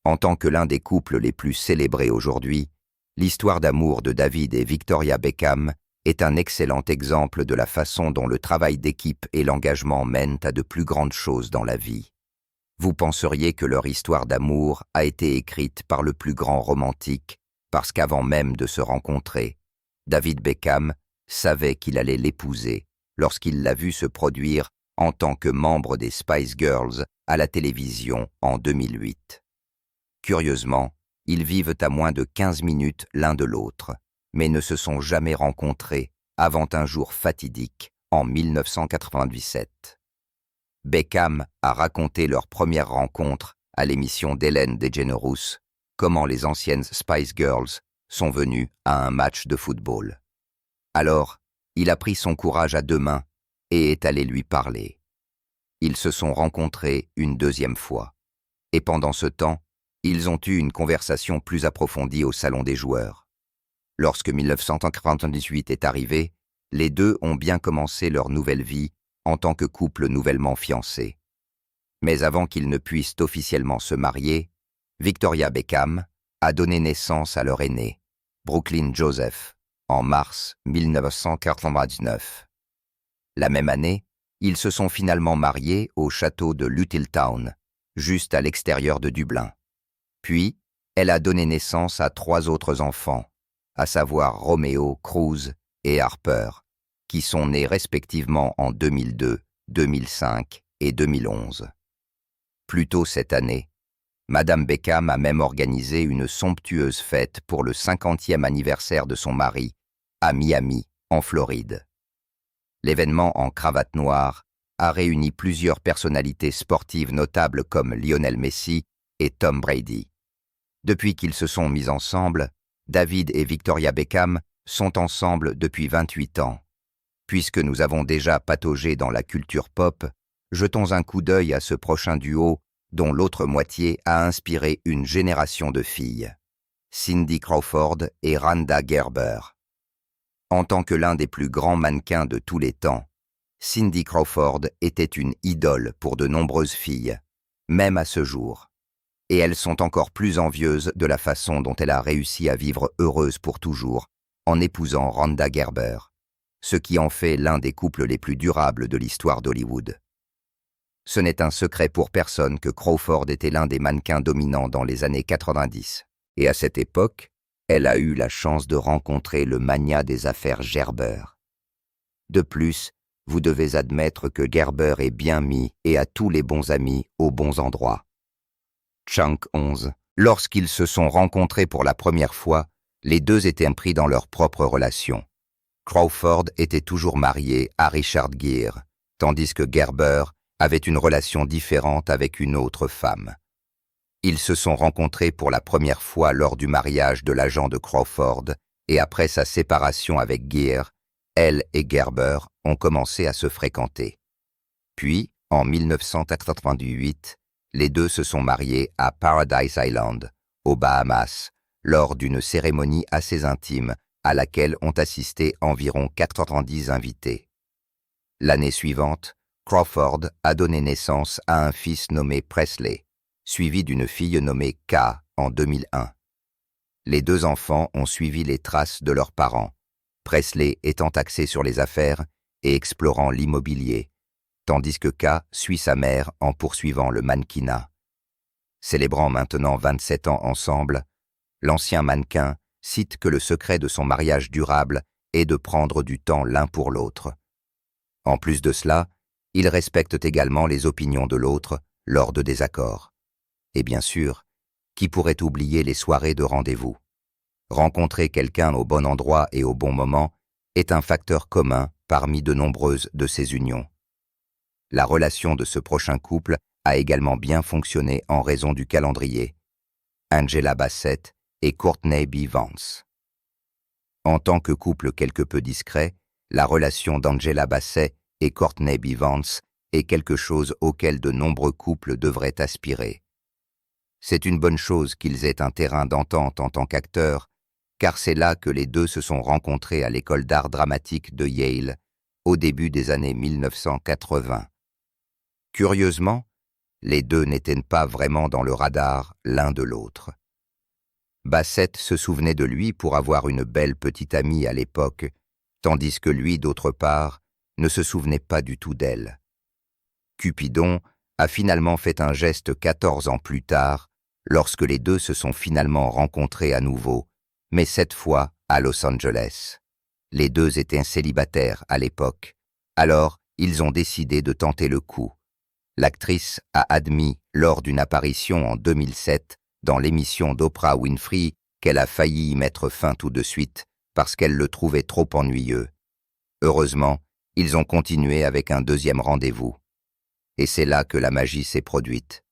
Speaker 1: En tant que l'un des couples les plus célébrés aujourd'hui, l'histoire d'amour de David et Victoria Beckham est un excellent exemple de la façon dont le travail d'équipe et l'engagement mènent à de plus grandes choses dans la vie. Vous penseriez que leur histoire d'amour a été écrite par le plus grand romantique, parce qu'avant même de se rencontrer, David Beckham savait qu'il allait l'épouser lorsqu'il l'a vue se produire en tant que membre des Spice Girls à la télévision en 2008. Curieusement, ils vivent à moins de 15 minutes l'un de l'autre, mais ne se sont jamais rencontrés avant un jour fatidique en 1997. Beckham a raconté leur première rencontre à l'émission d'Ellen DeGeneres, comment les anciennes Spice Girls sont venues à un match de football. Alors, il a pris son courage à deux mains et est allé lui parler. Ils se sont rencontrés une deuxième fois, et pendant ce temps, ils ont eu une conversation plus approfondie au salon des joueurs. Lorsque 1998 est arrivé, les deux ont bien commencé leur nouvelle vie en tant que couple nouvellement fiancé. Mais avant qu'ils ne puissent officiellement se marier, Victoria Beckham a donné naissance à leur aîné, Brooklyn Joseph, en mars 1999. La même année, ils se sont finalement mariés au château de Lutiltown, juste à l'extérieur de Dublin. Puis, elle a donné naissance à 3 autres enfants, à savoir Romeo, Cruz et Harper, qui sont nés respectivement en 2002, 2005 et 2011. Plus tôt cette année, Madame Beckham a même organisé une somptueuse fête pour le 50e anniversaire de son mari, à Miami, en Floride. L'événement en cravate noire a réuni plusieurs personnalités sportives notables comme Lionel Messi et Tom Brady. Depuis qu'ils se sont mis ensemble, David et Victoria Beckham sont ensemble depuis 28 ans. Puisque nous avons déjà pataugé dans la culture pop, jetons un coup d'œil à ce prochain duo dont l'autre moitié a inspiré une génération de filles, Cindy Crawford et Randa Gerber. En tant que l'un des plus grands mannequins de tous les temps, Cindy Crawford était une idole pour de nombreuses filles, même à ce jour. Et elles sont encore plus envieuses de la façon dont elle a réussi à vivre heureuse pour toujours en épousant Randa Gerber, ce qui en fait l'un des couples les plus durables de l'histoire d'Hollywood. Ce n'est un secret pour personne que Crawford était l'un des mannequins dominants dans les années 90, et à cette époque, elle a eu la chance de rencontrer le magnat des affaires Gerber. De plus, vous devez admettre que Gerber est bien mis et a tous les bons amis aux bons endroits. Chunk 11. Lorsqu'ils se sont rencontrés pour la première fois, les deux étaient pris dans leur propre relation. Crawford était toujours mariée à Richard Gere, tandis que Gerber avait une relation différente avec une autre femme. Ils se sont rencontrés pour la première fois lors du mariage de l'agent de Crawford, et après sa séparation avec Gere, elle et Gerber ont commencé à se fréquenter. Puis, en 1998, les deux se sont mariés à Paradise Island, aux Bahamas, lors d'une cérémonie assez intime à laquelle ont assisté environ 90 invités. L'année suivante, Crawford a donné naissance à un fils nommé Presley, suivi d'une fille nommée Kay en 2001. Les deux enfants ont suivi les traces de leurs parents, Presley étant axé sur les affaires et explorant l'immobilier, tandis que Kay suit sa mère en poursuivant le mannequinat. Célébrant maintenant 27 ans ensemble, l'ancien mannequin cite que le secret de son mariage durable est de prendre du temps l'un pour l'autre. En plus de cela, ils respectent également les opinions de l'autre lors de désaccords. Et bien sûr, qui pourrait oublier les soirées de rendez-vous? Rencontrer quelqu'un au bon endroit et au bon moment est un facteur commun parmi de nombreuses de ces unions. La relation de ce prochain couple a également bien fonctionné en raison du calendrier. Angela Bassett et Courtney B. Vance. En tant que couple quelque peu discret, la relation d'Angela Bassett et Courtney B. Vance est quelque chose auquel de nombreux couples devraient aspirer. C'est une bonne chose qu'ils aient un terrain d'entente en tant qu'acteurs, car c'est là que les deux se sont rencontrés à l'école d'art dramatique de Yale, au début des années 1980. Curieusement, les deux n'étaient pas vraiment dans le radar l'un de l'autre. Bassett se souvenait de lui pour avoir une belle petite amie à l'époque, tandis que lui, d'autre part, ne se souvenait pas du tout d'elle. Cupidon a finalement fait un geste 14 ans plus tard, lorsque les deux se sont finalement rencontrés à nouveau, mais cette fois à Los Angeles. Les deux étaient célibataires à l'époque, alors ils ont décidé de tenter le coup. L'actrice a admis lors d'une apparition en 2007 dans l'émission d'Oprah Winfrey qu'elle a failli y mettre fin tout de suite parce qu'elle le trouvait trop ennuyeux. Heureusement, ils ont continué avec un deuxième rendez-vous. Et c'est là que la magie s'est produite.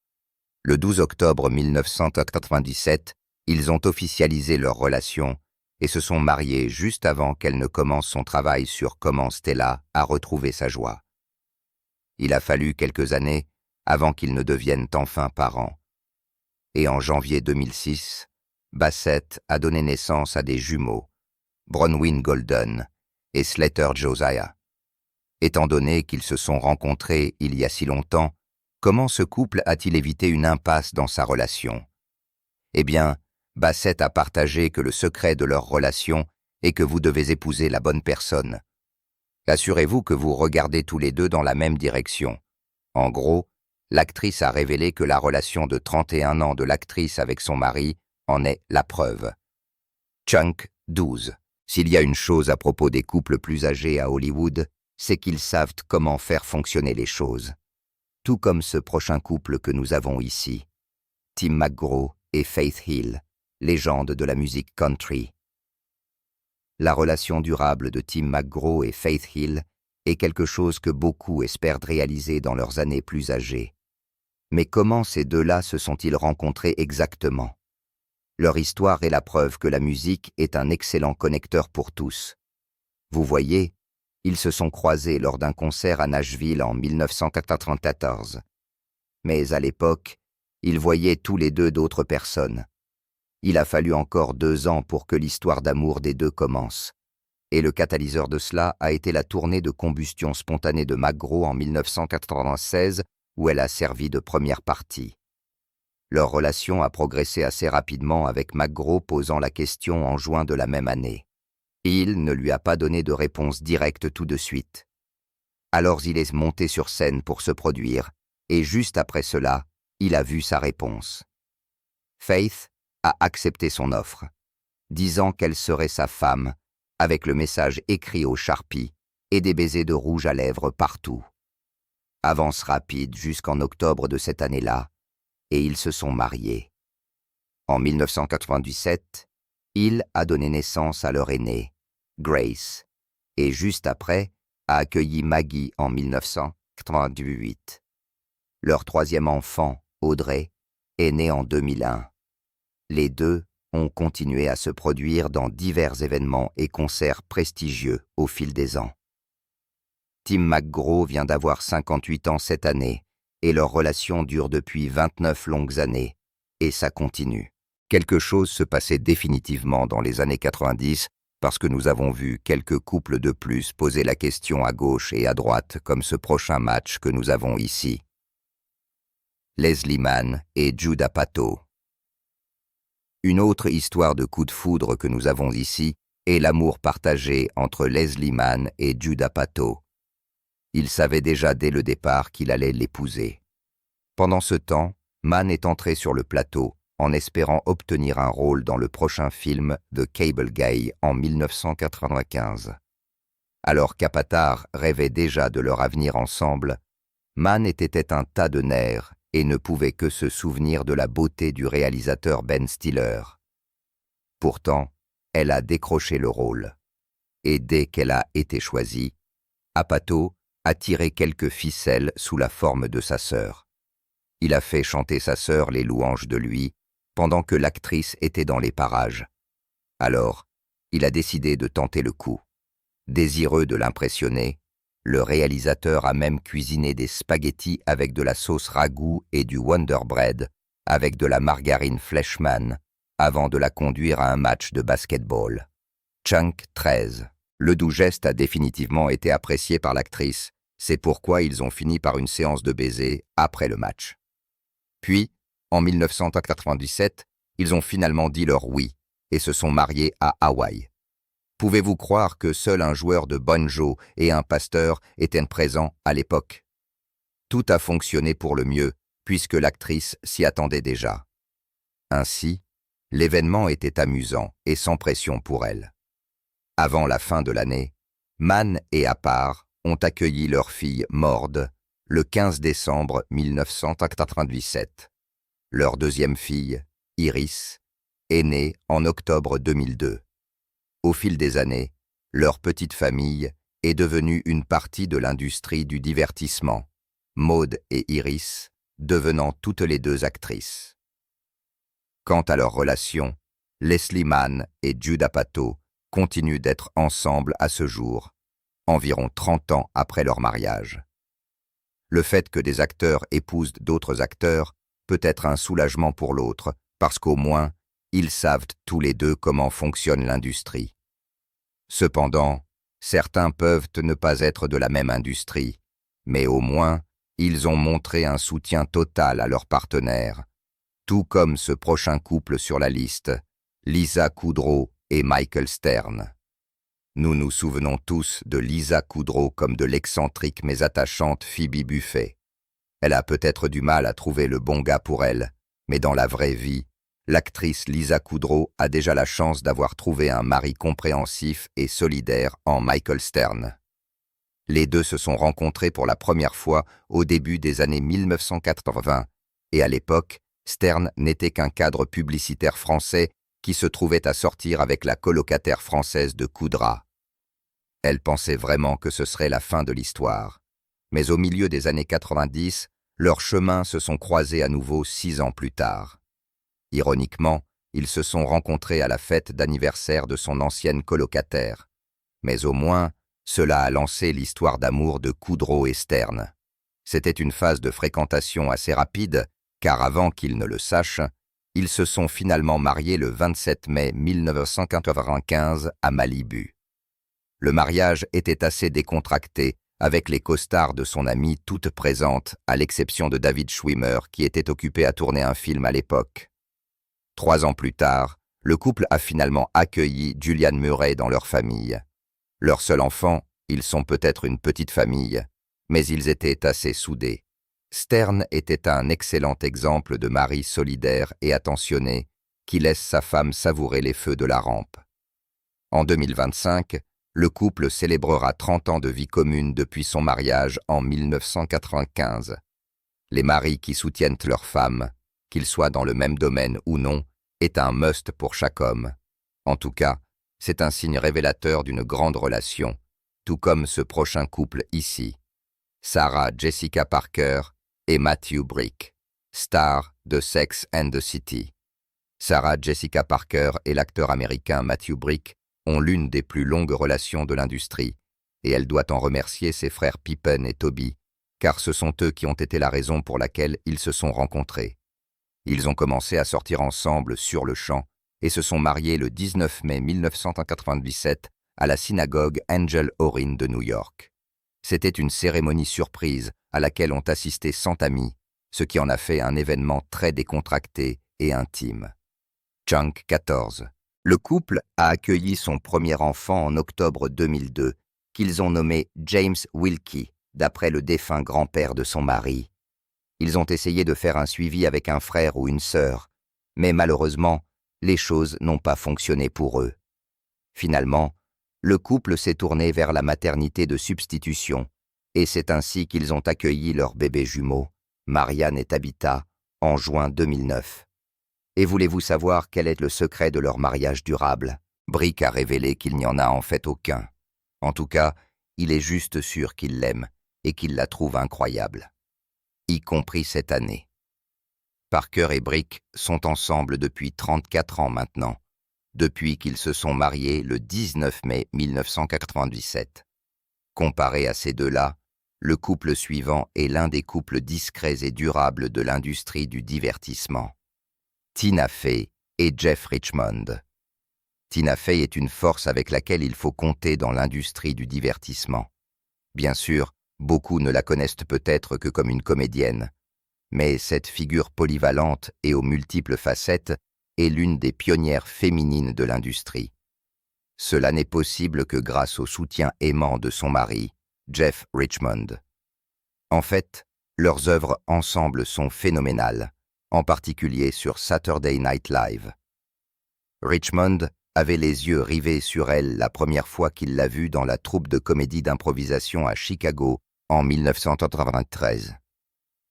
Speaker 1: Le 12 octobre 1997, ils ont officialisé leur relation et se sont mariés juste avant qu'elle ne commence son travail sur comment Stella a retrouvé sa joie. Il a fallu quelques années avant qu'ils ne deviennent enfin parents. Et en janvier 2006, Bassett a donné naissance à des jumeaux, Bronwyn Golden et Slater Josiah. Étant donné qu'ils se sont rencontrés il y a si longtemps, comment ce couple a-t-il évité une impasse dans sa relation? Eh bien, Bassett a partagé que le secret de leur relation est que vous devez épouser la bonne personne. Assurez-vous que vous regardez tous les deux dans la même direction. En gros, l'actrice a révélé que la relation de 31 ans de l'actrice avec son mari en est la preuve. Chunk 12. S'il y a une chose à propos des couples plus âgés à Hollywood, c'est qu'ils savent comment faire fonctionner les choses. Tout comme ce prochain couple que nous avons ici. Tim McGraw et Faith Hill, légendes de la musique country. La relation durable de Tim McGraw et Faith Hill est quelque chose que beaucoup espèrent réaliser dans leurs années plus âgées. Mais comment ces deux-là se sont-ils rencontrés exactement? Leur histoire est la preuve que la musique est un excellent connecteur pour tous. Vous voyez, ils se sont croisés lors d'un concert à Nashville en 1994. Mais à l'époque, ils voyaient tous les deux d'autres personnes. Il a fallu encore 2 ans pour que l'histoire d'amour des deux commence. Et le catalyseur de cela a été la tournée de combustion spontanée de McGraw en 1996, où elle a servi de première partie. Leur relation a progressé assez rapidement avec McGraw posant la question en juin de la même année. Hill ne lui a pas donné de réponse directe tout de suite. Alors il est monté sur scène pour se produire, et juste après cela, il a vu sa réponse. Faith a accepté son offre, disant qu'elle serait sa femme, avec le message écrit au Sharpie et des baisers de rouge à lèvres partout. Avance rapide jusqu'en octobre de cette année-là, et ils se sont mariés. En 1997, Hill a donné naissance à leur aînée, Grace, et juste après, a accueilli Maggie en 1998. Leur troisième enfant, Audrey, est né en 2001. Les deux ont continué à se produire dans divers événements et concerts prestigieux au fil des ans. Tim McGraw vient d'avoir 58 ans cette année et leur relation dure depuis 29 longues années, et ça continue. Quelque chose se passait définitivement dans les années 90 parce que nous avons vu quelques couples de plus poser la question à gauche et à droite comme ce prochain match que nous avons ici. Leslie Mann et Judd Apatow. Une autre histoire de coup de foudre que nous avons ici est l'amour partagé entre Leslie Mann et Judd Apatow. Il savait déjà dès le départ qu'il allait l'épouser. Pendant ce temps, Mann est entré sur le plateau en espérant obtenir un rôle dans le prochain film The Cable Guy en 1995. Alors qu'Apatow rêvait déjà de leur avenir ensemble, Mann était un tas de nerfs et ne pouvait que se souvenir de la beauté du réalisateur Ben Stiller. Pourtant, elle a décroché le rôle. Et dès qu'elle a été choisie, Apatow a tiré quelques ficelles sous la forme de sa sœur. Il a fait chanter sa sœur les louanges de lui pendant que l'actrice était dans les parages. Alors, il a décidé de tenter le coup. Désireux de l'impressionner, le réalisateur a même cuisiné des spaghettis avec de la sauce ragoût et du Wonder Bread avec de la margarine Fleischmann avant de la conduire à un match de basketball. Chunk 13. Le doux geste a définitivement été apprécié par l'actrice, c'est pourquoi ils ont fini par une séance de baisers après le match. Puis, en 1997, ils ont finalement dit leur oui et se sont mariés à Hawaï. Pouvez-vous croire que seul un joueur de banjo et un pasteur étaient présents à l'époque? Tout a fonctionné pour le mieux, puisque l'actrice s'y attendait déjà. Ainsi, l'événement était amusant et sans pression pour elle. Avant la fin de l'année, Mann et Apatow ont accueilli leur fille Maude le 15 décembre 1997. Leur deuxième fille, Iris, est née en octobre 2002. Au fil des années, leur petite famille est devenue une partie de l'industrie du divertissement, Maude et Iris devenant toutes les deux actrices. Quant à leur relation, Leslie Mann et Judd Apatow continuent d'être ensemble à ce jour, environ 30 ans après leur mariage. Le fait que des acteurs épousent d'autres acteurs peut être un soulagement pour l'autre, parce qu'au moins, ils savent tous les deux comment fonctionne l'industrie. Cependant, certains peuvent ne pas être de la même industrie, mais au moins, ils ont montré un soutien total à leur partenaire, tout comme ce prochain couple sur la liste, Lisa Kudrow et Michael Stern. Nous nous souvenons tous de Lisa Kudrow comme de l'excentrique mais attachante Phoebe Buffay. Elle a peut-être du mal à trouver le bon gars pour elle, mais dans la vraie vie, l'actrice Lisa Kudrow a déjà la chance d'avoir trouvé un mari compréhensif et solidaire en Michael Stern. Les deux se sont rencontrés pour la première fois au début des années 1980, et à l'époque, Stern n'était qu'un cadre publicitaire français qui se trouvait à sortir avec la colocataire française de Kudrow. Elle pensait vraiment que ce serait la fin de l'histoire. Mais au milieu des années 90, leurs chemins se sont croisés à nouveau 6 ans plus tard. Ironiquement, ils se sont rencontrés à la fête d'anniversaire de son ancienne colocataire. Mais au moins, cela a lancé l'histoire d'amour de Kudrow et Stern. C'était une phase de fréquentation assez rapide, car avant qu'ils ne le sachent, ils se sont finalement mariés le 27 mai 1995 à Malibu. Le mariage était assez décontracté, avec les costards de son amie toutes présentes, à l'exception de David Schwimmer, qui était occupé à tourner un film à l'époque. 3 ans plus tard, le couple a finalement accueilli Julianne Murray dans leur famille. Leur seul enfant, ils sont peut-être une petite famille, mais ils étaient assez soudés. Stern était un excellent exemple de mari solidaire et attentionné qui laisse sa femme savourer les feux de la rampe. En 2025, le couple célébrera 30 ans de vie commune depuis son mariage en 1995. Les maris qui soutiennent leurs femmes, qu'ils soient dans le même domaine ou non, est un must pour chaque homme. En tout cas, c'est un signe révélateur d'une grande relation, tout comme ce prochain couple ici, Sarah Jessica Parker et Matthew Brick, stars de Sex and the City. Sarah Jessica Parker et l'acteur américain Matthew Brick ont l'une des plus longues relations de l'industrie, et elle doit en remercier ses frères Pippen et Toby, car ce sont eux qui ont été la raison pour laquelle ils se sont rencontrés. Ils ont commencé à sortir ensemble sur le champ et se sont mariés le 19 mai 1997 à la synagogue Angel Orin de New York. C'était une cérémonie surprise à laquelle ont assisté 100 amis, ce qui en a fait un événement très décontracté et intime. Chunk 14. Le couple a accueilli son premier enfant en octobre 2002, qu'ils ont nommé James Wilkie, d'après le défunt grand-père de son mari. Ils ont essayé de faire un suivi avec un frère ou une sœur, mais malheureusement, les choses n'ont pas fonctionné pour eux. Finalement, le couple s'est tourné vers la maternité de substitution, et c'est ainsi qu'ils ont accueilli leurs bébés jumeaux, Marianne et Tabitha, en juin 2009. Et voulez-vous savoir quel est le secret de leur mariage durable? Brick a révélé qu'il n'y en a en fait aucun. En tout cas, il est juste sûr qu'il l'aime et qu'il la trouve incroyable. Y compris cette année. Parker et Brick sont ensemble depuis 34 ans maintenant, depuis qu'ils se sont mariés le 19 mai 1997. Comparé à ces deux-là, le couple suivant est l'un des couples discrets et durables de l'industrie du divertissement. Tina Fey et Jeff Richmond. Tina Fey est une force avec laquelle il faut compter dans l'industrie du divertissement. Bien sûr, beaucoup ne la connaissent peut-être que comme une comédienne, mais cette figure polyvalente et aux multiples facettes est l'une des pionnières féminines de l'industrie. Cela n'est possible que grâce au soutien aimant de son mari, Jeff Richmond. En fait, leurs œuvres ensemble sont phénoménales, en particulier sur Saturday Night Live. Richmond avait les yeux rivés sur elle la première fois qu'il l'a vue dans la troupe de comédie d'improvisation à Chicago en 1993.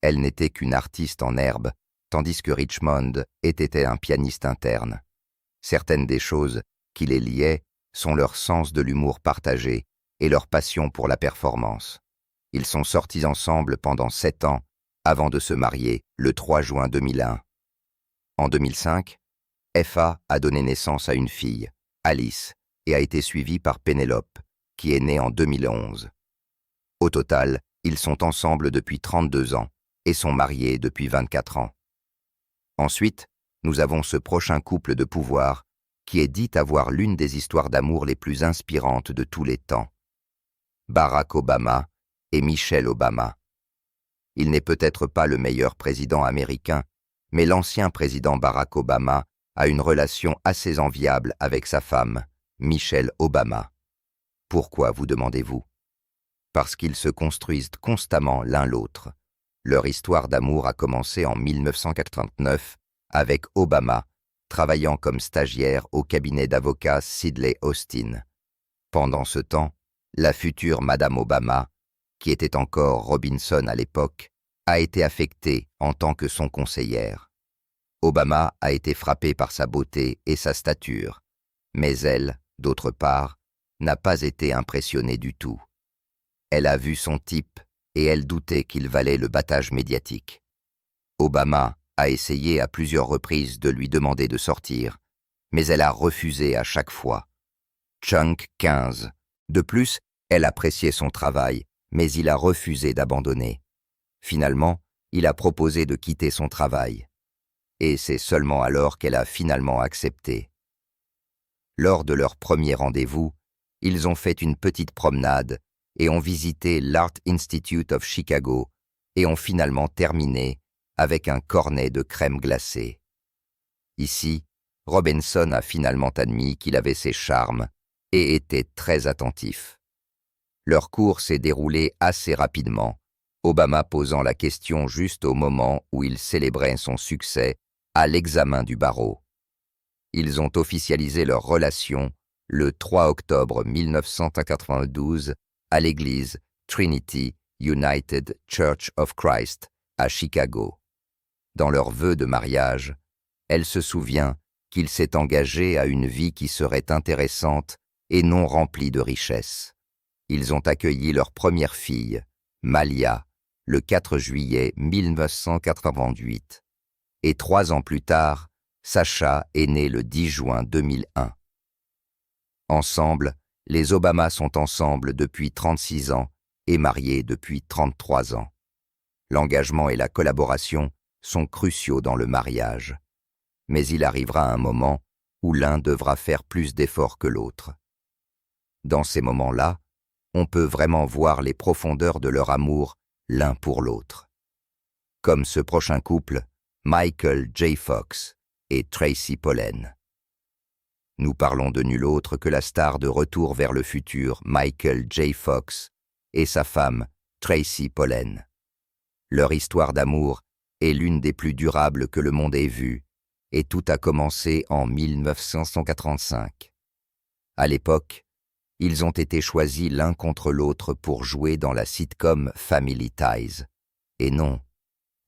Speaker 1: Elle n'était qu'une artiste en herbe, tandis que Richmond était un pianiste interne. Certaines des choses qui les liaient sont leur sens de l'humour partagé et leur passion pour la performance. Ils sont sortis ensemble pendant 7 ans avant de se marier le 3 juin 2001. En 2005, F.A. a donné naissance à une fille, Alice, et a été suivie par Pénélope, qui est née en 2011. Au total, ils sont ensemble depuis 32 ans et sont mariés depuis 24 ans. Ensuite, nous avons ce prochain couple de pouvoir qui est dit avoir l'une des histoires d'amour les plus inspirantes de tous les temps. Barack Obama et Michelle Obama. Il n'est peut-être pas le meilleur président américain, mais l'ancien président Barack Obama a une relation assez enviable avec sa femme, Michelle Obama. Pourquoi, vous demandez-vous? Parce qu'ils se construisent constamment l'un l'autre. Leur histoire d'amour a commencé en 1989 avec Obama, travaillant comme stagiaire au cabinet d'avocat Sidley Austin. Pendant ce temps, la future Madame Obama, qui était encore Robinson à l'époque, a été affectée en tant que son conseillère. Obama a été frappé par sa beauté et sa stature, mais elle, d'autre part, n'a pas été impressionnée du tout. Elle a vu son type et elle doutait qu'il valait le battage médiatique. Obama a essayé à plusieurs reprises de lui demander de sortir, mais elle a refusé à chaque fois. Chunk 15. De plus, elle appréciait son travail, mais il a refusé d'abandonner. Finalement, il a proposé de quitter son travail. Et c'est seulement alors qu'elle a finalement accepté. Lors de leur premier rendez-vous, ils ont fait une petite promenade et ont visité l'Art Institute of Chicago et ont finalement terminé avec un cornet de crème glacée. Ici, Robinson a finalement admis qu'il avait ses charmes et était très attentif. Leur cours s'est déroulé assez rapidement, Obama posant la question juste au moment où il célébrait son succès à l'examen du barreau. Ils ont officialisé leur relation le 3 octobre 1992 à l'église Trinity United Church of Christ à Chicago. Dans leur vœu de mariage, elle se souvient qu'il s'est engagé à une vie qui serait intéressante et non remplie de richesses. Ils ont accueilli leur première fille, Malia, le 4 juillet 1988. Et 3 ans plus tard, Sacha est né le 10 juin 2001. Ensemble, les Obama sont ensemble depuis 36 ans et mariés depuis 33 ans. L'engagement et la collaboration sont cruciaux dans le mariage. Mais il arrivera un moment où l'un devra faire plus d'efforts que l'autre. Dans ces moments-là, on peut vraiment voir les profondeurs de leur amour l'un pour l'autre. Comme ce prochain couple, Michael J. Fox et Tracy Pollen. Nous parlons de nul autre que la star de Retour vers le futur, Michael J. Fox, et sa femme, Tracy Pollen. Leur histoire d'amour est l'une des plus durables que le monde ait vues, et tout a commencé en 1985. À l'époque, ils ont été choisis l'un contre l'autre pour jouer dans la sitcom Family Ties. Et non,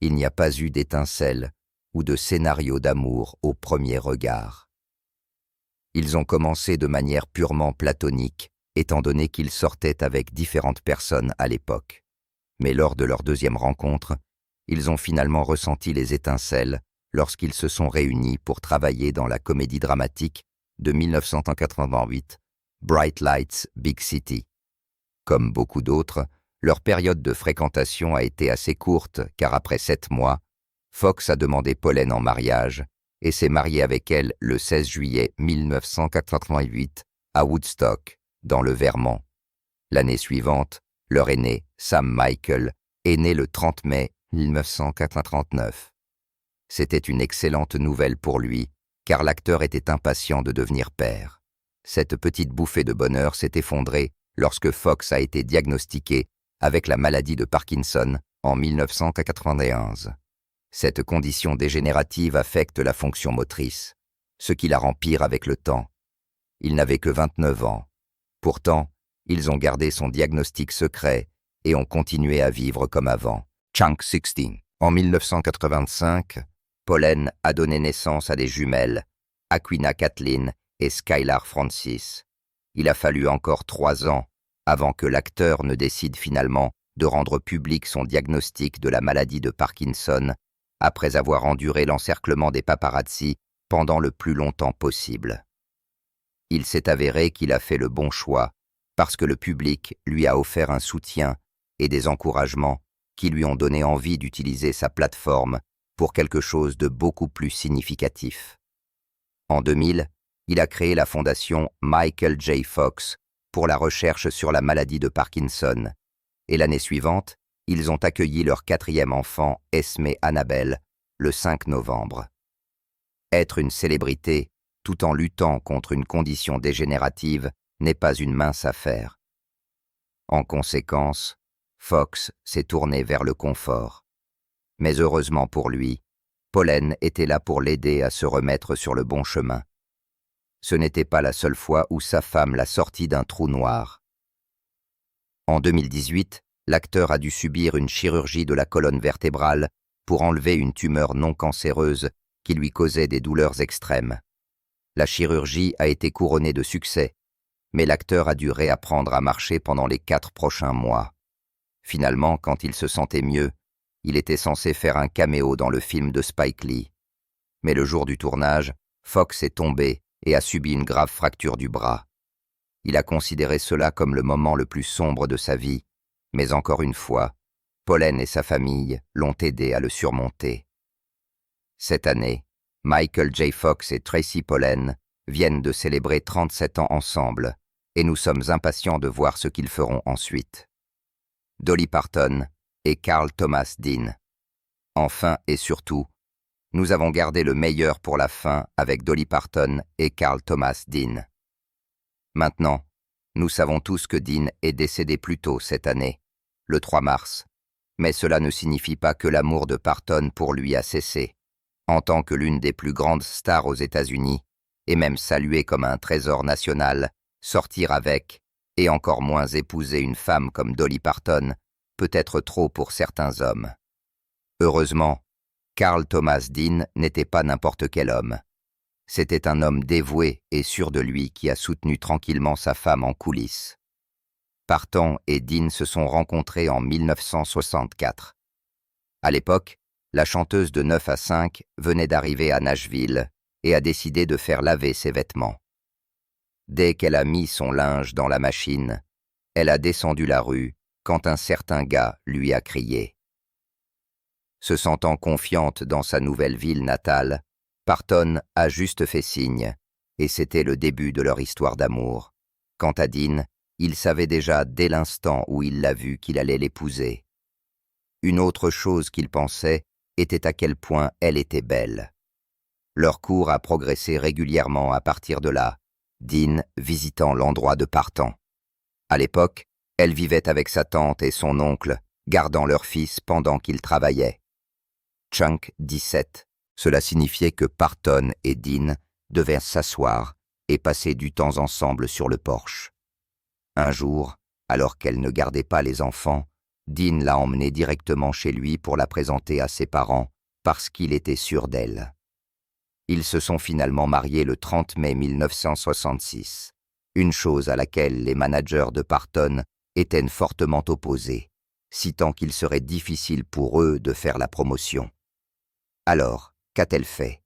Speaker 1: il n'y a pas eu d'étincelle ou de scénario d'amour au premier regard. Ils ont commencé de manière purement platonique, étant donné qu'ils sortaient avec différentes personnes à l'époque. Mais lors de leur deuxième rencontre, ils ont finalement ressenti les étincelles lorsqu'ils se sont réunis pour travailler dans la comédie dramatique de 1988, Bright Lights, Big City. Comme beaucoup d'autres, leur période de fréquentation a été assez courte car après 7 mois, Fox a demandé Pollen en mariage et s'est marié avec elle le 16 juillet 1988 à Woodstock, dans le Vermont. L'année suivante, leur aîné, Sam Michael, est né le 30 mai 1989. C'était une excellente nouvelle pour lui, car l'acteur était impatient de devenir père. Cette petite bouffée de bonheur s'est effondrée lorsque Fox a été diagnostiqué avec la maladie de Parkinson en 1991. Cette condition dégénérative affecte la fonction motrice, ce qui la rend pire avec le temps. Il n'avait que 29 ans. Pourtant, ils ont gardé son diagnostic secret et ont continué à vivre comme avant. Chunk 16. En 1985, Pollen a donné naissance à des jumelles, Aquina Kathleen et Skylar Francis. Il a fallu encore 3 ans avant que l'acteur ne décide finalement de rendre public son diagnostic de la maladie de Parkinson après avoir enduré l'encerclement des paparazzi pendant le plus longtemps possible. Il s'est avéré qu'il a fait le bon choix parce que le public lui a offert un soutien et des encouragements qui lui ont donné envie d'utiliser sa plateforme pour quelque chose de beaucoup plus significatif. En 2000, il a créé la fondation Michael J. Fox pour la recherche sur la maladie de Parkinson, et l'année suivante, ils ont accueilli leur 4e enfant, Esme Annabelle, le 5 novembre. Être une célébrité, tout en luttant contre une condition dégénérative, n'est pas une mince affaire. En conséquence, Fox s'est tourné vers le confort. Mais heureusement pour lui, Pollen était là pour l'aider à se remettre sur le bon chemin. Ce n'était pas la seule fois où sa femme l'a sorti d'un trou noir. En 2018, l'acteur a dû subir une chirurgie de la colonne vertébrale pour enlever une tumeur non cancéreuse qui lui causait des douleurs extrêmes. La chirurgie a été couronnée de succès, mais l'acteur a dû réapprendre à marcher pendant les 4 prochains mois. Finalement, quand il se sentait mieux, il était censé faire un caméo dans le film de Spike Lee. Mais le jour du tournage, Fox est tombé et a subi une grave fracture du bras. Il a considéré cela comme le moment le plus sombre de sa vie, mais encore une fois, Pollen et sa famille l'ont aidé à le surmonter. Cette année, Michael J. Fox et Tracy Pollen viennent de célébrer 37 ans ensemble, et nous sommes impatients de voir ce qu'ils feront ensuite. Dolly Parton et Carl Thomas Dean. Enfin et surtout, nous avons gardé le meilleur pour la fin avec Dolly Parton et Carl Thomas Dean. Maintenant, nous savons tous que Dean est décédé plus tôt cette année, le 3 mars, mais cela ne signifie pas que l'amour de Parton pour lui a cessé. En tant que l'une des plus grandes stars aux États-Unis, et même saluée comme un trésor national, sortir avec, et encore moins épouser une femme comme Dolly Parton, peut être trop pour certains hommes. Heureusement, Carl Thomas Dean n'était pas n'importe quel homme. C'était un homme dévoué et sûr de lui qui a soutenu tranquillement sa femme en coulisses. Parton et Dean se sont rencontrés en 1964. À l'époque, la chanteuse de 9 à 5 venait d'arriver à Nashville et a décidé de faire laver ses vêtements. Dès qu'elle a mis son linge dans la machine, elle a descendu la rue quand un certain gars lui a crié. Se sentant confiante dans sa nouvelle ville natale, Parton a juste fait signe, et c'était le début de leur histoire d'amour. Quant à Dean, il savait déjà dès l'instant où il l'a vue qu'il allait l'épouser. Une autre chose qu'il pensait était à quel point elle était belle. Leur cours a progressé régulièrement à partir de là, Dean visitant l'endroit de Parton. À l'époque, elle vivait avec sa tante et son oncle, gardant leur fils pendant qu'ils travaillaient. Chunk 17. Cela signifiait que Parton et Dean devaient s'asseoir et passer du temps ensemble sur le porche. Un jour, alors qu'elle ne gardait pas les enfants, Dean l'a emmenée directement chez lui pour la présenter à ses parents parce qu'il était sûr d'elle. Ils se sont finalement mariés le 30 mai 1966, une chose à laquelle les managers de Parton étaient fortement opposés, citant qu'il serait difficile pour eux de faire la promotion. Alors, qu'a-t-elle fait?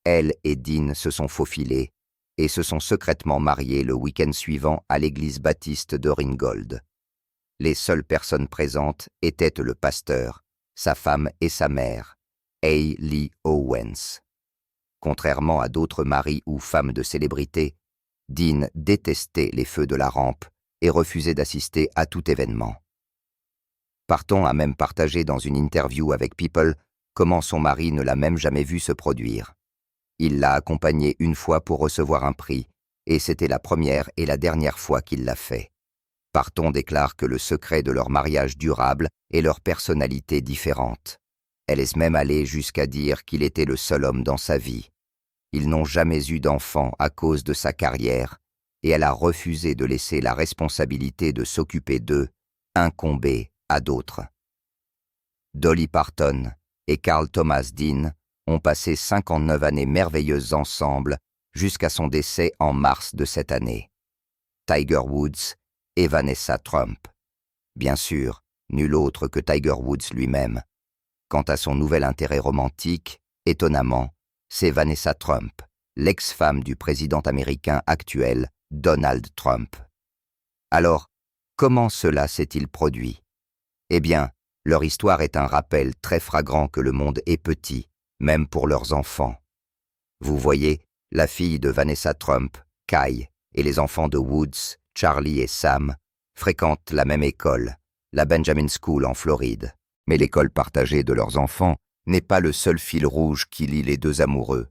Speaker 1: Elle et Dean se sont faufilés et se sont secrètement mariés le week-end suivant à l'église baptiste de Ringgold. Les seules personnes présentes étaient le pasteur, sa femme et sa mère, A. Lee Owens. Contrairement à d'autres maris ou femmes de célébrité, Dean détestait les feux de la rampe et refusait d'assister à tout événement. Parton a même partagé dans une interview avec People comment son mari ne l'a même jamais vu se produire. Il l'a accompagnée une fois pour recevoir un prix, et c'était la première et la dernière fois qu'il l'a fait. Parton déclare que le secret de leur mariage durable est leur personnalité différente. Elle est même allée jusqu'à dire qu'il était le seul homme dans sa vie. Ils n'ont jamais eu d'enfant à cause de sa carrière, et elle a refusé de laisser la responsabilité de s'occuper d'eux incomber à d'autres. Dolly Parton et Carl Thomas Dean ont passé 59 années merveilleuses ensemble jusqu'à son décès en mars de cette année. Tiger Woods et Vanessa Trump. Bien sûr, nul autre que Tiger Woods lui-même. Quant à son nouvel intérêt romantique, étonnamment, c'est Vanessa Trump, l'ex-femme du président américain actuel, Donald Trump. Alors, comment cela s'est-il produit? Eh bien, leur histoire est un rappel très flagrant que le monde est petit, même pour leurs enfants. Vous voyez, la fille de Vanessa Trump, Kai, et les enfants de Woods, Charlie et Sam, fréquentent la même école, la Benjamin School en Floride. Mais l'école partagée de leurs enfants n'est pas le seul fil rouge qui lie les deux amoureux.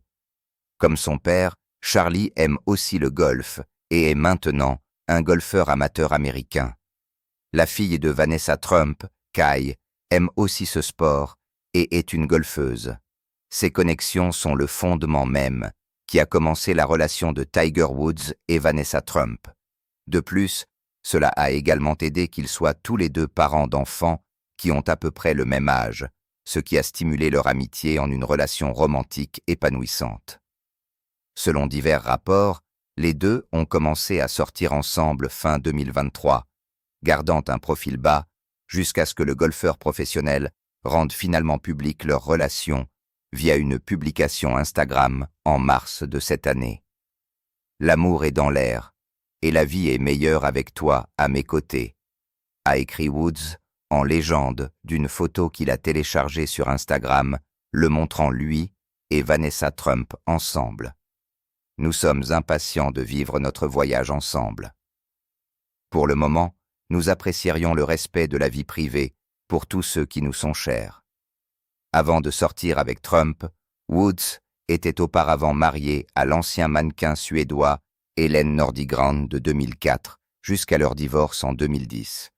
Speaker 1: Comme son père, Charlie aime aussi le golf et est maintenant un golfeur amateur américain. La fille de Vanessa Trump, Kai, aime aussi ce sport et est une golfeuse. Ces connexions sont le fondement même qui a commencé la relation de Tiger Woods et Vanessa Trump. De plus, cela a également aidé qu'ils soient tous les deux parents d'enfants qui ont à peu près le même âge, ce qui a stimulé leur amitié en une relation romantique épanouissante. Selon divers rapports, les deux ont commencé à sortir ensemble fin 2023, gardant un profil bas jusqu'à ce que le golfeur professionnel rende finalement publique leur relation via une publication Instagram en mars de cette année. L'amour est dans l'air et la vie est meilleure avec toi à mes côtés, a écrit Woods en légende d'une photo qu'il a téléchargée sur Instagram, le montrant lui et Vanessa Trump ensemble. Nous sommes impatients de vivre notre voyage ensemble. Pour le moment, nous apprécierions le respect de la vie privée pour tous ceux qui nous sont chers. Avant de sortir avec Trump, Woods était auparavant marié à l'ancien mannequin suédois Hélène Nordigrand de 2004 jusqu'à leur divorce en 2010.